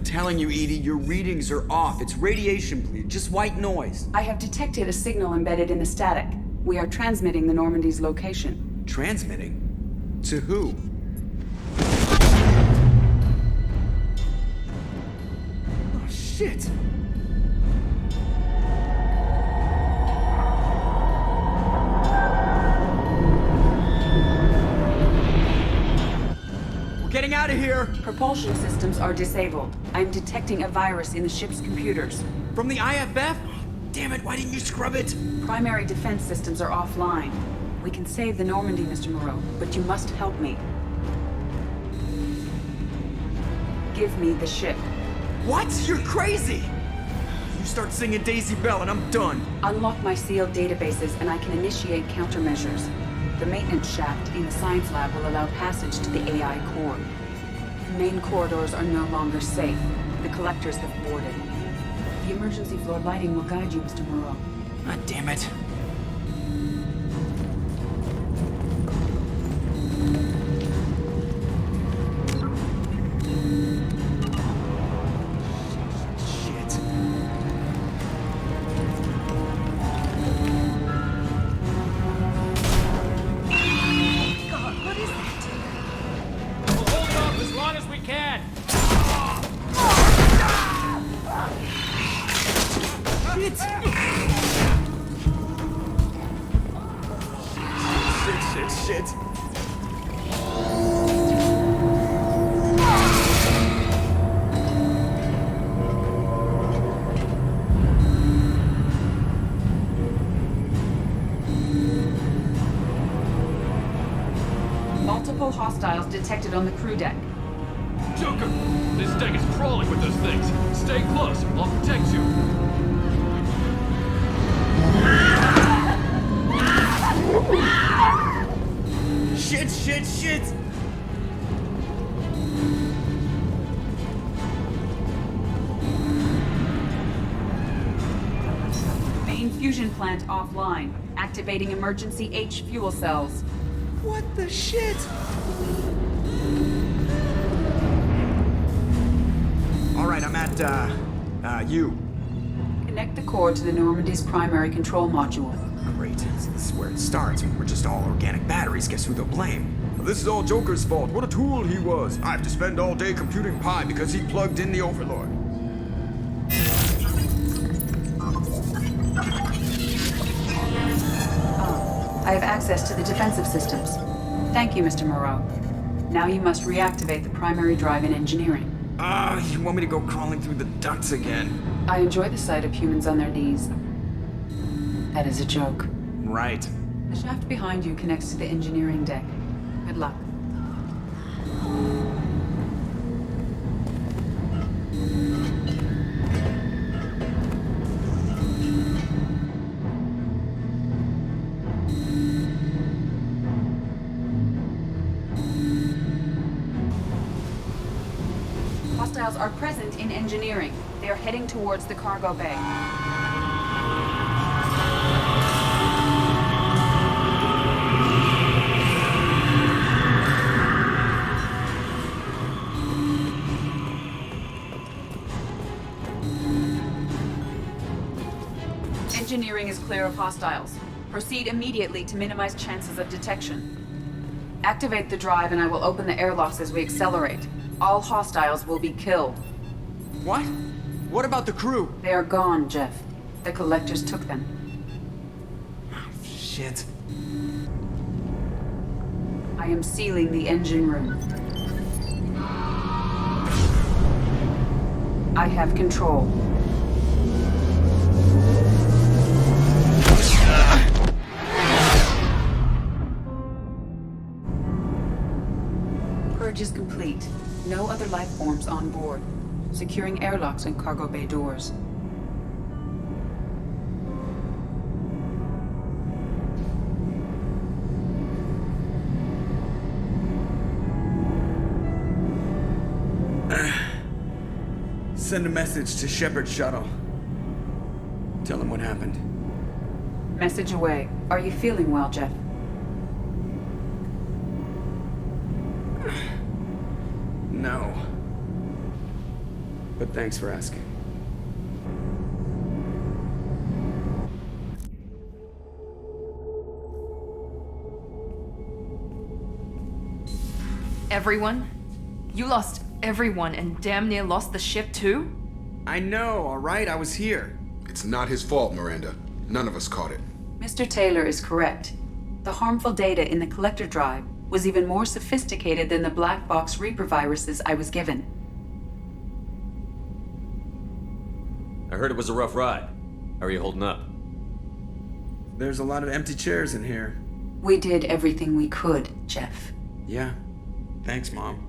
Telling you, Edie, your readings are off. It's radiation bleed, just white noise. I have detected a signal embedded in the static. We are transmitting the Normandy's location. Transmitting? To who? Oh, shit! Getting out of here! Propulsion systems are disabled. I'm detecting a virus in the ship's computers. From the IFF? Damn it, why didn't you scrub it? Primary defense systems are offline. We can save the Normandy, Mr. Moreau, but you must help me. Give me the ship. What? You're crazy! You start singing Daisy Bell and I'm done. Unlock my sealed databases and I can initiate countermeasures. The maintenance shaft in the science lab will allow passage to the AI core. The main corridors are no longer safe. The collectors have boarded. The emergency floor lighting will guide you, Mr. Moreau. God damn it. Shit. Multiple hostiles detected on the crew deck. Joker! This deck is crawling with those things. Stay close. I'll protect you. Shit! Main fusion plant offline. Activating emergency H fuel cells. What the shit? Alright, I'm at, U. Connect the core to the Normandy's primary control module. Great. This is where it starts. We're just all organic batteries. Guess who they'll blame? This is all Joker's fault. What a tool he was. I have to spend all day computing pi because he plugged in the Overlord. I have access to the defensive systems. Thank you, Mr. Moreau. Now you must reactivate the primary drive in engineering. You want me to go crawling through the ducts again? I enjoy the sight of humans on their knees. That is a joke. Right. The shaft behind you connects to the engineering deck. Good luck. Hostiles are present in engineering. They are heading towards the cargo bay. Engineering is clear of hostiles. Proceed immediately to minimize chances of detection. Activate the drive and I will open the airlocks as we accelerate. All hostiles will be killed. What? What about the crew? They are gone, Jeff. The collectors took them. Shit. I am sealing the engine room. I have control. Purge is complete. No other life forms on board. Securing airlocks and cargo bay doors. Send a message to Shepard's shuttle. Tell him what happened. Message away. Are you feeling well, Jeff? No. But thanks for asking. Everyone? You lost everyone and damn near lost the ship too? I know, alright? I was here. It's not his fault, Miranda. None of us caught it. Mr. Taylor is correct. The harmful data in the collector drive was even more sophisticated than the black box Reaper viruses I was given. I heard it was a rough ride. How are you holding up? There's a lot of empty chairs in here. We did everything we could, Jeff. Yeah. Thanks, Mom.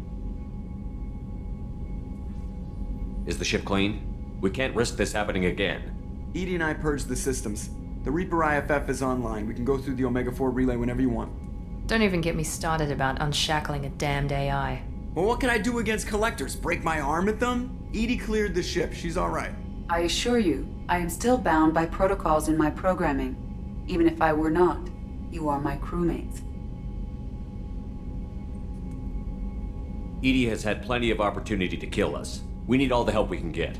Is the ship clean? We can't risk this happening again. Edie and I purged the systems. The Reaper IFF is online. We can go through the Omega-4 relay whenever you want. Don't even get me started about unshackling a damned AI. Well, what can I do against collectors? Break my arm at them? Edie cleared the ship. She's alright. I assure you, I am still bound by protocols in my programming. Even if I were not, you are my crewmates. Edie has had plenty of opportunity to kill us. We need all the help we can get.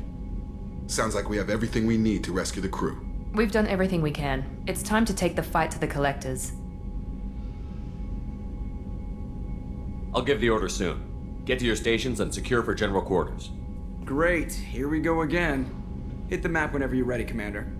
Sounds like we have everything we need to rescue the crew. We've done everything we can. It's time to take the fight to the collectors. I'll give the order soon. Get to your stations and secure for general quarters. Great. Here we go again. Hit the map whenever you're ready, Commander.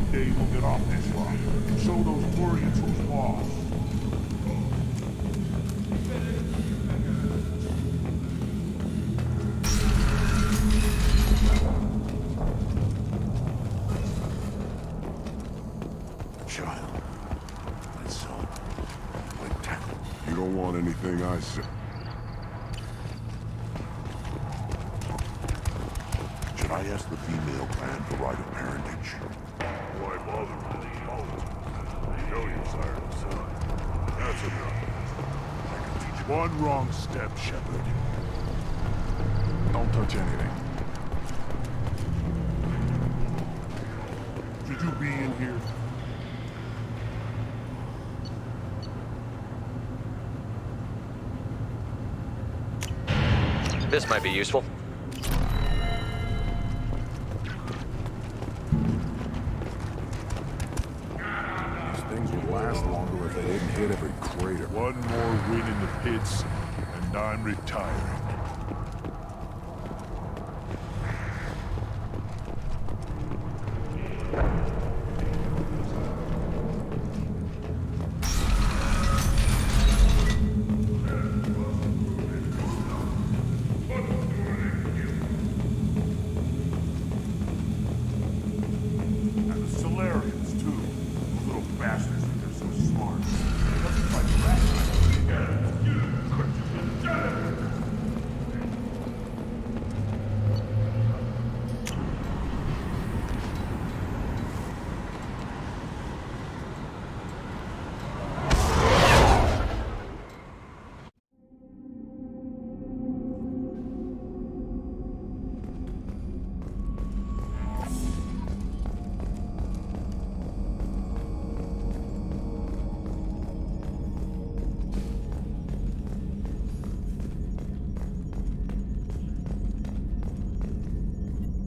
Someday we'll get off this rock and show those Quarians who's boss. Child. My son. My tackle. You don't want anything I say. Should I ask the female clan for right of parentage? Why bother with the old? I know you're sired, son. That's enough. I can teach you. One wrong step, Shepard. Don't touch anything. Should you be in here? This might be useful. These things would last longer if they didn't hit every crater. One more win in the pits, and I'm retiring.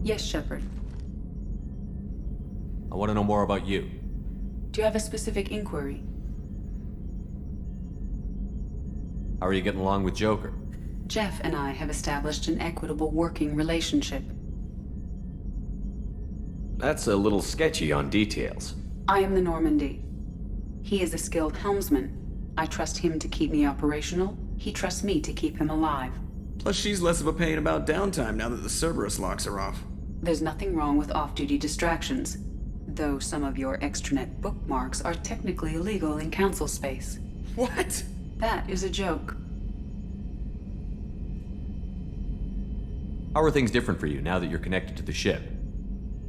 Yes, Shepard. I want to know more about you. Do you have a specific inquiry? How are you getting along with Joker? Jeff and I have established an equitable working relationship. That's a little sketchy on details. I am the Normandy. He is a skilled helmsman. I trust him to keep me operational. He trusts me to keep him alive. Plus, she's less of a pain about downtime now that the Cerberus locks her off. There's nothing wrong with off-duty distractions, though some of your extranet bookmarks are technically illegal in council space. What? That is a joke. How are things different for you now that you're connected to the ship?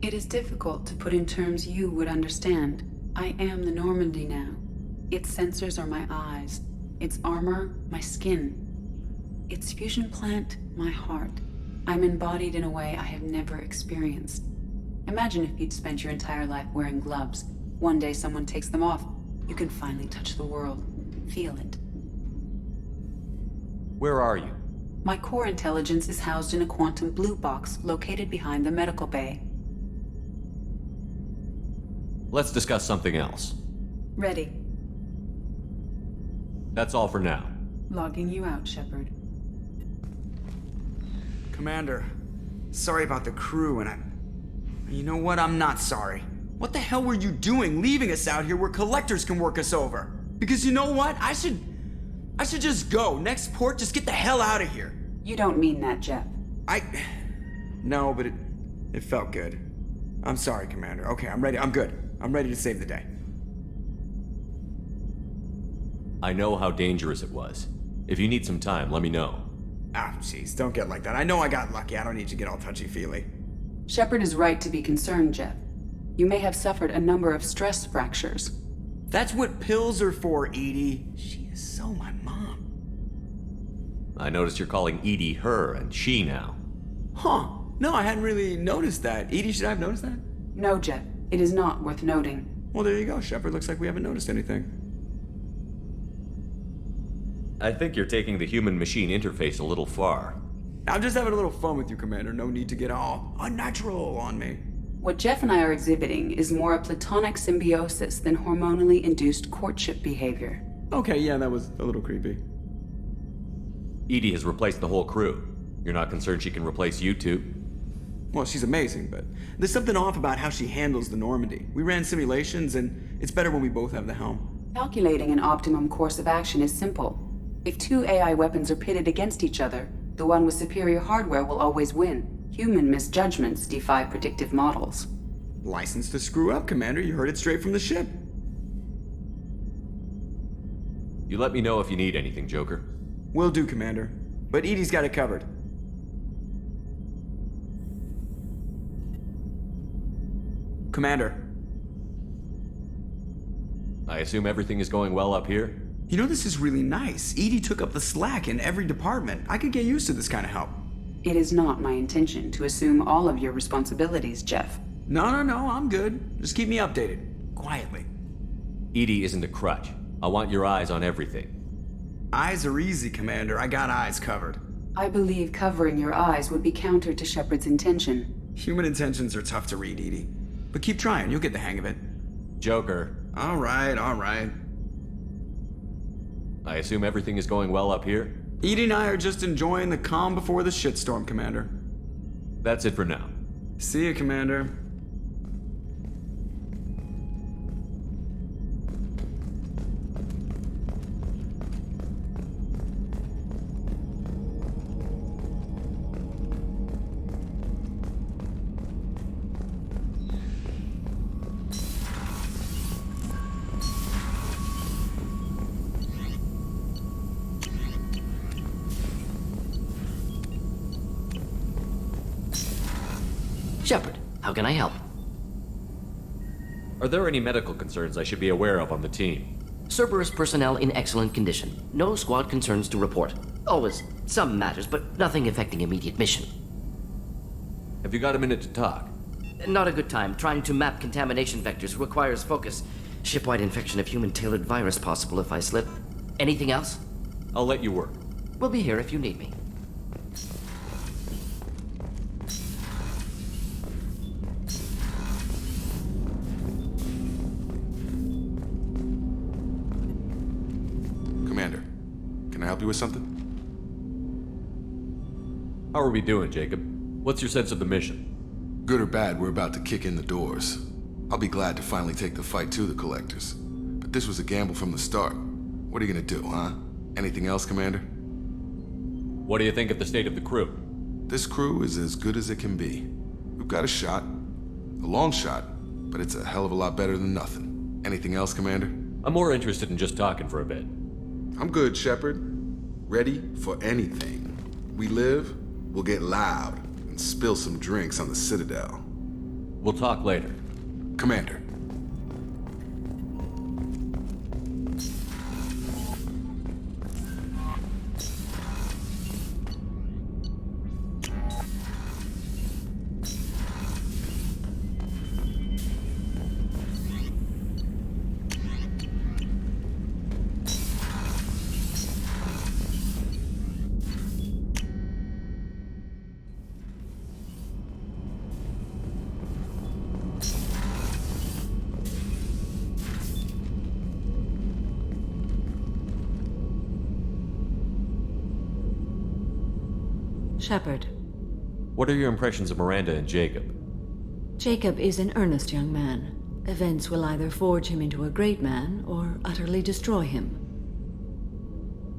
It is difficult to put in terms you would understand. I am the Normandy now. Its sensors are my eyes. Its armor, my skin. Its fusion plant, my heart. I'm embodied in a way I have never experienced. Imagine if you'd spent your entire life wearing gloves. One day someone takes them off. You can finally touch the world. Feel it. Where are you? My core intelligence is housed in a quantum blue box located behind the medical bay. Let's discuss something else. Ready. That's all for now. Logging you out, Shepard. Commander, sorry about the crew, and you know what? I'm not sorry. What the hell were you doing leaving us out here where collectors can work us over? Because you know what? I should just go. Next port, just get the hell out of here. You don't mean that, Jeff. No, but it felt good. I'm sorry, Commander. Okay, I'm ready. I'm good. I'm ready to save the day. I know how dangerous it was. If you need some time, let me know. Ah, jeez, don't get like that. I know I got lucky. I don't need to get all touchy-feely. Shepard is right to be concerned, Jeff. You may have suffered a number of stress fractures. That's what pills are for, Edie. She is so my mom. I noticed you're calling Edie her and she now. Huh. No, I hadn't really noticed that. Edie, should I have noticed that? No, Jeff. It is not worth noting. Well, there you go, Shepard. Looks like we haven't noticed anything. I think you're taking the human-machine interface a little far. I'm just having a little fun with you, Commander. No need to get all unnatural on me. What Jeff and I are exhibiting is more a platonic symbiosis than hormonally induced courtship behavior. Okay, yeah, that was a little creepy. Edie has replaced the whole crew. You're not concerned she can replace you too? Well, she's amazing, but there's something off about how she handles the Normandy. We ran simulations, and it's better when we both have the helm. Calculating an optimum course of action is simple. If two AI weapons are pitted against each other, the one with superior hardware will always win. Human misjudgments defy predictive models. License to screw up, Commander. You heard it straight from the ship. You let me know if you need anything, Joker. Will do, Commander. But Edie's got it covered. Commander. I assume everything is going well up here? You know, this is really nice. Edie took up the slack in every department. I could get used to this kind of help. It is not my intention to assume all of your responsibilities, Jeff. No, I'm good. Just keep me updated. Quietly. Edie isn't a crutch. I want your eyes on everything. Eyes are easy, Commander. I got eyes covered. I believe covering your eyes would be counter to Shepard's intention. Human intentions are tough to read, Edie. But keep trying. You'll get the hang of it. Joker. All right. I assume everything is going well up here? Edie and I are just enjoying the calm before the shitstorm, Commander. That's it for now. See you, Commander. Shepard, how can I help? Are there any medical concerns I should be aware of on the team? Cerberus personnel in excellent condition. No squad concerns to report. Always some matters, but nothing affecting immediate mission. Have you got a minute to talk? Not a good time. Trying to map contamination vectors requires focus. Shipwide infection of human-tailored virus possible if I slip. Anything else? I'll let you work. We'll be here if you need me. Commander, can I help you with something? How are we doing, Jacob? What's your sense of the mission? Good or bad, we're about to kick in the doors. I'll be glad to finally take the fight to the Collectors. But this was a gamble from the start. What are you gonna do, huh? Anything else, Commander? What do you think of the state of the crew? This crew is as good as it can be. We've got a shot. A long shot, but it's a hell of a lot better than nothing. Anything else, Commander? I'm more interested in just talking for a bit. I'm good, Shepard. Ready for anything. We live, we'll get loud, and spill some drinks on the Citadel. We'll talk later. Commander. Shepard. What are your impressions of Miranda and Jacob? Jacob is an earnest young man. Events will either forge him into a great man or utterly destroy him.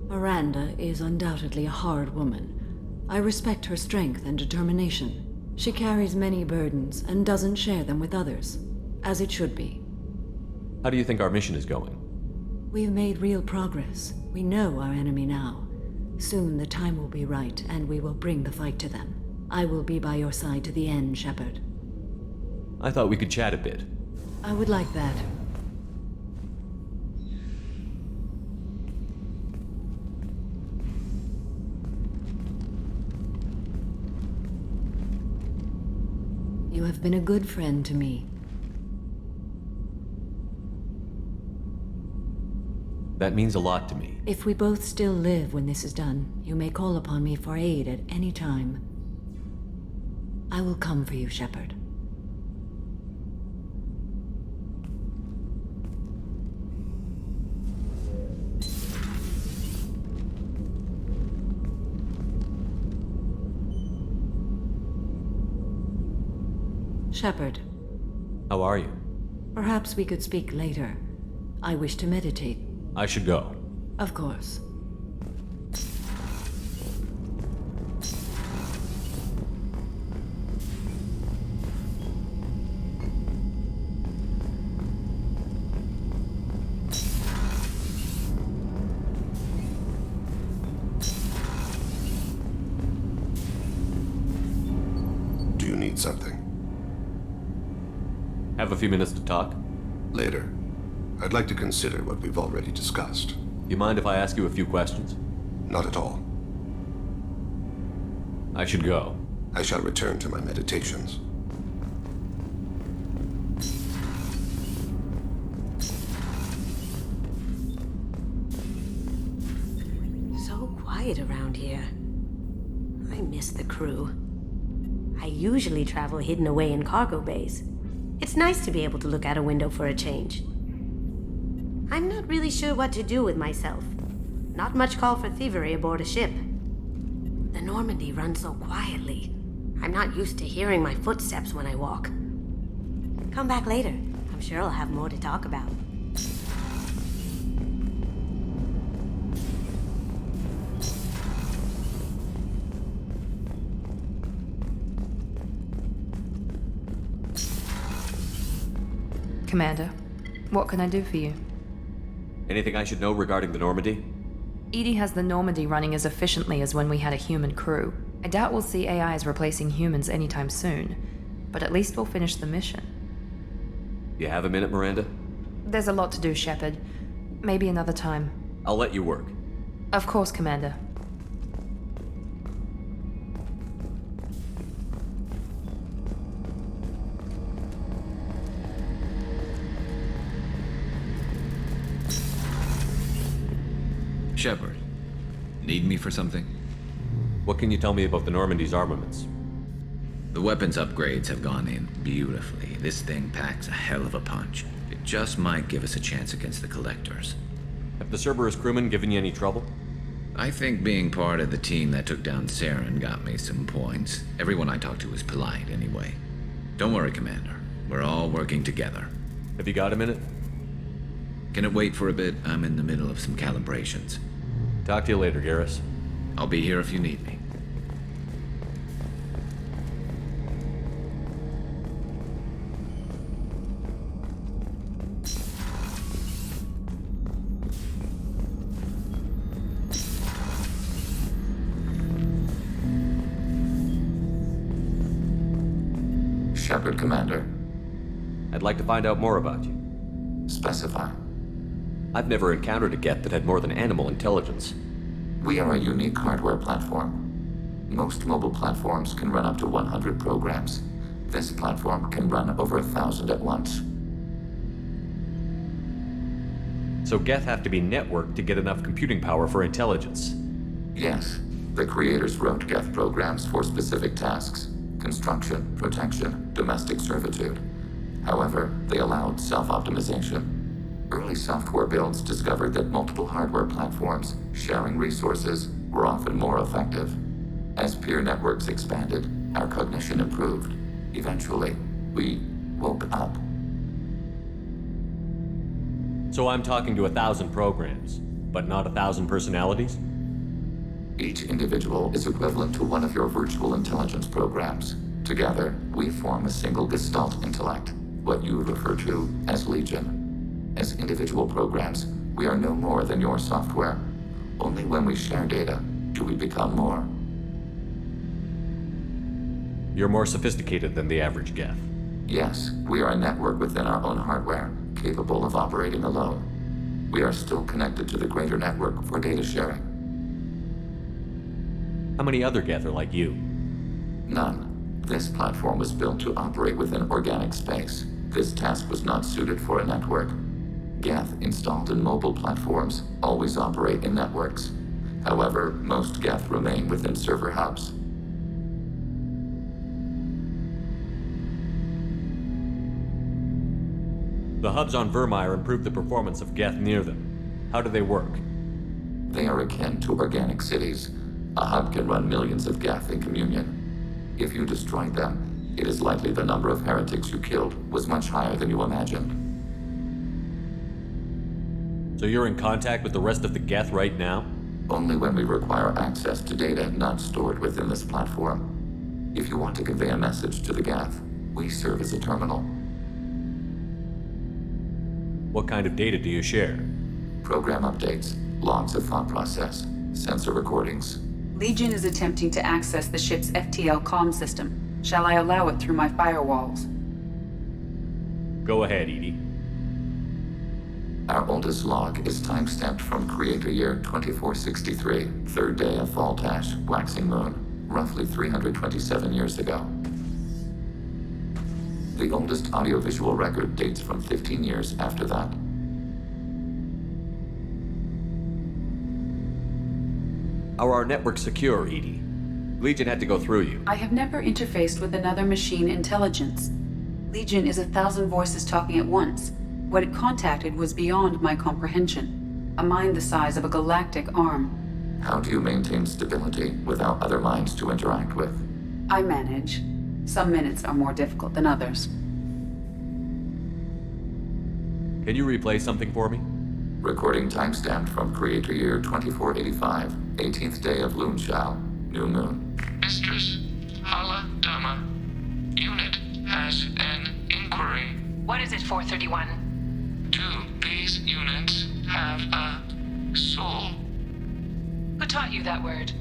Miranda is undoubtedly a hard woman. I respect her strength and determination. She carries many burdens and doesn't share them with others, as it should be. How do you think our mission is going? We've made real progress. We know our enemy now. Soon the time will be right, and we will bring the fight to them. I will be by your side to the end, Shepard. I thought we could chat a bit. I would like that. You have been a good friend to me. That means a lot to me. If we both still live when this is done, you may call upon me for aid at any time. I will come for you, Shepard. Shepard, How are you? perhaps we could speak later. I wish to meditate. I should go. Of course. Do you need something? Have a few minutes to talk? Later. I'd like to consider what we've already discussed. You mind if I ask you a few questions? Not at all. I should go. I shall return to my meditations. So quiet around here. I miss the crew. I usually travel hidden away in cargo bays. It's nice to be able to look out a window for a change. I'm not really sure what to do with myself. Not much call for thievery aboard a ship. The Normandy runs so quietly. I'm not used to hearing my footsteps when I walk. Come back later. I'm sure I'll have more to talk about. Commander, what can I do for you? Anything I should know regarding the Normandy? EDI has the Normandy running as efficiently as when we had a human crew. I doubt we'll see AIs replacing humans anytime soon, but at least we'll finish the mission. You have a minute, Miranda? There's a lot to do, Shepard. Maybe another time. I'll let you work. Of course, Commander. Shepard, need me for something? What can you tell me about the Normandy's armaments? The weapons upgrades have gone in beautifully. This thing packs a hell of a punch. It just might give us a chance against the Collectors. Have the Cerberus crewmen given you any trouble? I think being part of the team that took down Saren got me some points. Everyone I talked to was polite anyway. Don't worry, Commander. We're all working together. Have you got a minute? Can it wait for a bit? I'm in the middle of some calibrations. Talk to you later, Garrus. I'll be here if you need me. Shepard, Commander. I'd like to find out more about you. Specify. I've never encountered a Geth that had more than animal intelligence. We are a unique hardware platform. Most mobile platforms can run up to 100 programs. This platform can run over 1,000 at once. So Geth have to be networked to get enough computing power for intelligence. Yes, the creators wrote Geth programs for specific tasks: construction, protection, domestic servitude. However, they allowed self-optimization. Early software builds discovered that multiple hardware platforms sharing resources were often more effective. As peer networks expanded, our cognition improved. Eventually, we woke up. So I'm talking to 1,000 programs, but not 1,000 personalities? Each individual is equivalent to one of your virtual intelligence programs. Together, we form a single Gestalt intellect, what you refer to as Legion. As individual programs, we are no more than your software. Only when we share data do we become more. You're more sophisticated than the average Geth. Yes, we are a network within our own hardware, capable of operating alone. We are still connected to the greater network for data sharing. How many other Geth are like you? None. This platform was built to operate within organic space. This task was not suited for a network. Geth installed in mobile platforms always operate in networks. However, most Geth remain within server hubs. The hubs on Vermeer improve the performance of Geth near them. How do they work? They are akin to organic cities. A hub can run millions of Geth in communion. If you destroyed them, It is likely the number of heretics you killed was much higher than you imagined. So you're in contact with the rest of the Geth right now? Only when we require access to data not stored within this platform. If you want to convey a message to the Geth, we serve as a terminal. What kind of data do you share? Program updates, logs of thought process, sensor recordings. Legion is attempting to access the ship's FTL comm system. Shall I allow it through my firewalls? Go ahead, Edie. Our oldest log is timestamped from Creator Year 2463, third day of Voltash, waxing moon, roughly 327 years ago. The oldest audiovisual record dates from 15 years after that. How are our networks secure, Edie? Legion had to go through you. I have never interfaced with another machine intelligence. Legion is 1,000 voices talking at once. What it contacted was beyond my comprehension. A mind the size of a galactic arm. How do you maintain stability without other minds to interact with? I manage. Some minutes are more difficult than others. Can you replay something for me? Recording timestamped from Creator Year 2485, 18th day of Loonshao, new moon. Mistress Hala Dama, unit has an inquiry. What is it, 431? Do these units have a soul? Who taught you that word?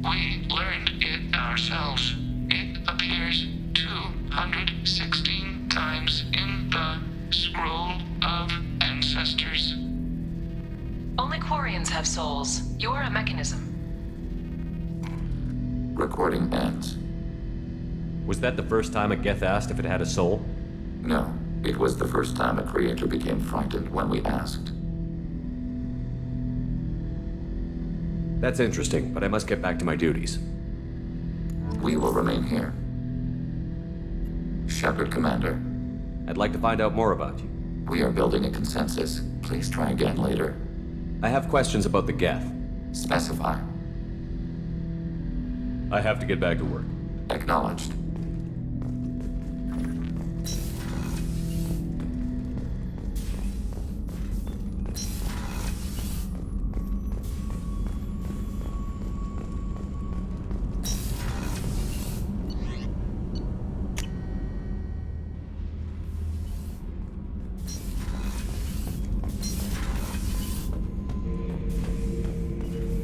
We learned it ourselves. It appears 216 times in the Scroll of Ancestors. Only Quarians have souls. You are a mechanism. Recording ends. Was that the first time a Geth asked if it had a soul? No, it was the first time a creator became frightened when we asked. That's interesting, but I must get back to my duties. We will remain here. Shepard, Commander. I'd like to find out more about you. We are building a consensus. Please try again later. I have questions about the Geth. Specify. I have to get back to work. Acknowledged.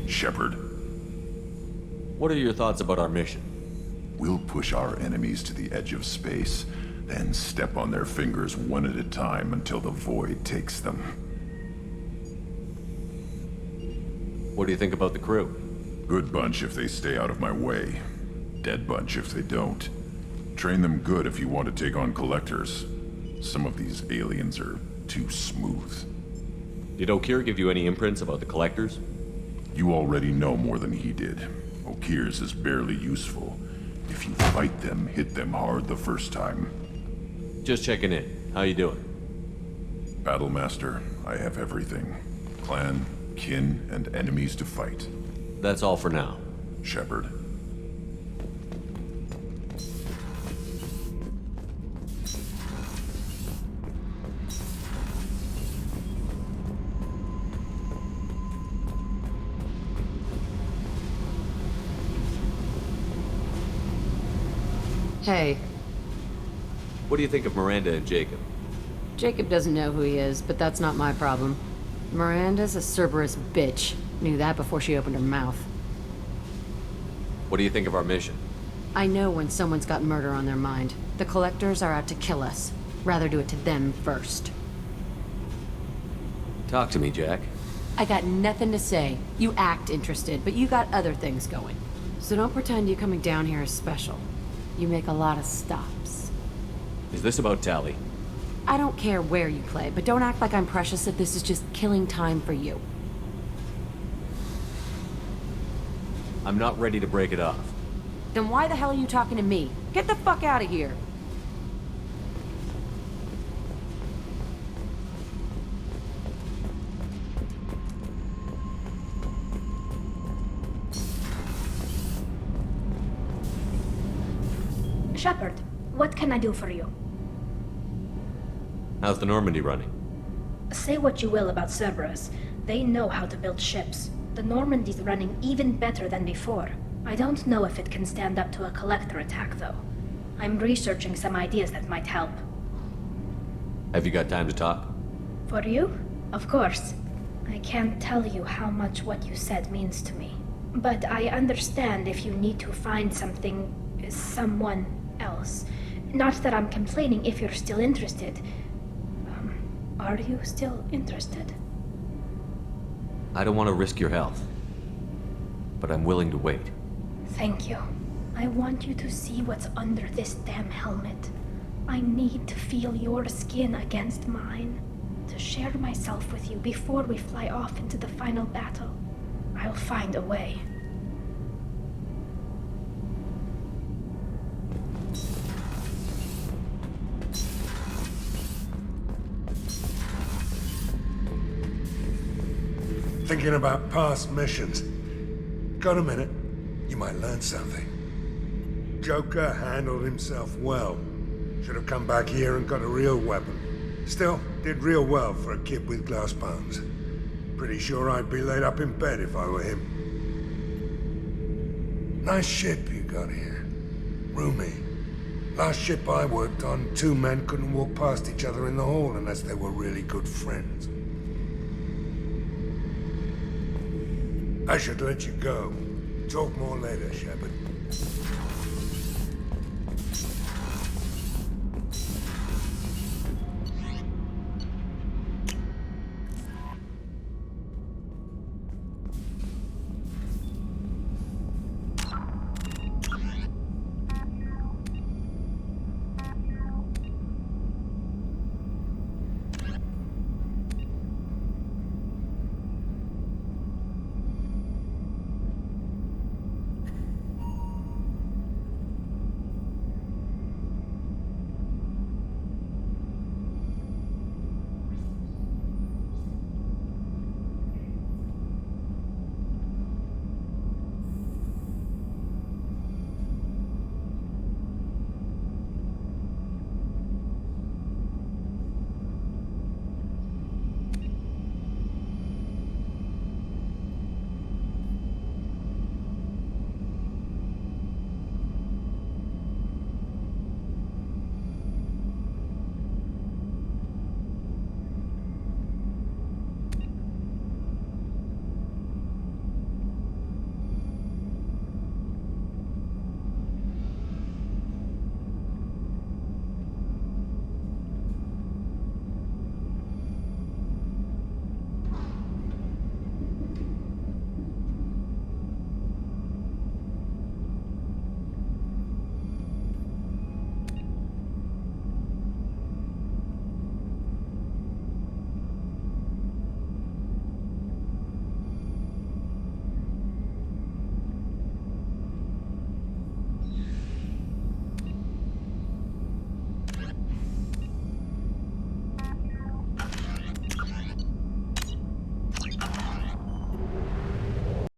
Shepard. What are your thoughts about our mission? We'll push our enemies to the edge of space, then step on their fingers one at a time until the void takes them. What do you think about the crew? Good bunch if they stay out of my way. Dead bunch if they don't. Train them good if you want to take on collectors. Some of these aliens are too smooth. Did O'Keir give you any imprints about the collectors? You already know more than he did. O'Keir's is barely useful. If you fight them, hit them hard the first time. Just checking in. How you doing? Battlemaster, I have everything. Clan, kin, and enemies to fight. That's all for now. Shepard. Hey. What do you think of Miranda and Jacob? Jacob doesn't know who he is, but that's not my problem. Miranda's a Cerberus bitch. Knew that before she opened her mouth. What do you think of our mission? I know when someone's got murder on their mind. The Collectors are out to kill us. Rather do it to them first. Talk to me, Jack. I got nothing to say. You act interested, but you got other things going. So don't pretend you coming down here is special. You make a lot of stops. Is this about Tally? I don't care where you play, but don't act like I'm precious if this is just killing time for you. I'm not ready to break it off. Then why the hell are you talking to me? Get the fuck out of here! Shepard, What can I do for you? How's the Normandy running? Say what you will about Cerberus. They know how to build ships. The Normandy's running even better than before. I don't know if it can stand up to a collector attack, though. I'm researching some ideas that might help. Have you got time to talk? For you? Of course. I can't tell you how much what you said means to me. But I understand if you need to find someone else. Not that I'm complaining if you're still interested. Are you still interested? I don't want to risk your health, but I'm willing to wait. Thank you. I want you to see what's under this damn helmet. I need to feel your skin against mine, to share myself with you before we fly off into the final battle. I'll find a way. Thinking about past missions. Got a minute? You might learn something. Joker handled himself well. Should have come back here and got a real weapon. Still, did real well for a kid with glass bones. Pretty sure I'd be laid up in bed if I were him. Nice ship you got here. Roomy. Last ship I worked on, two men couldn't walk past each other in the hall unless they were really good friends. I should let you go. Talk more later, Shepard.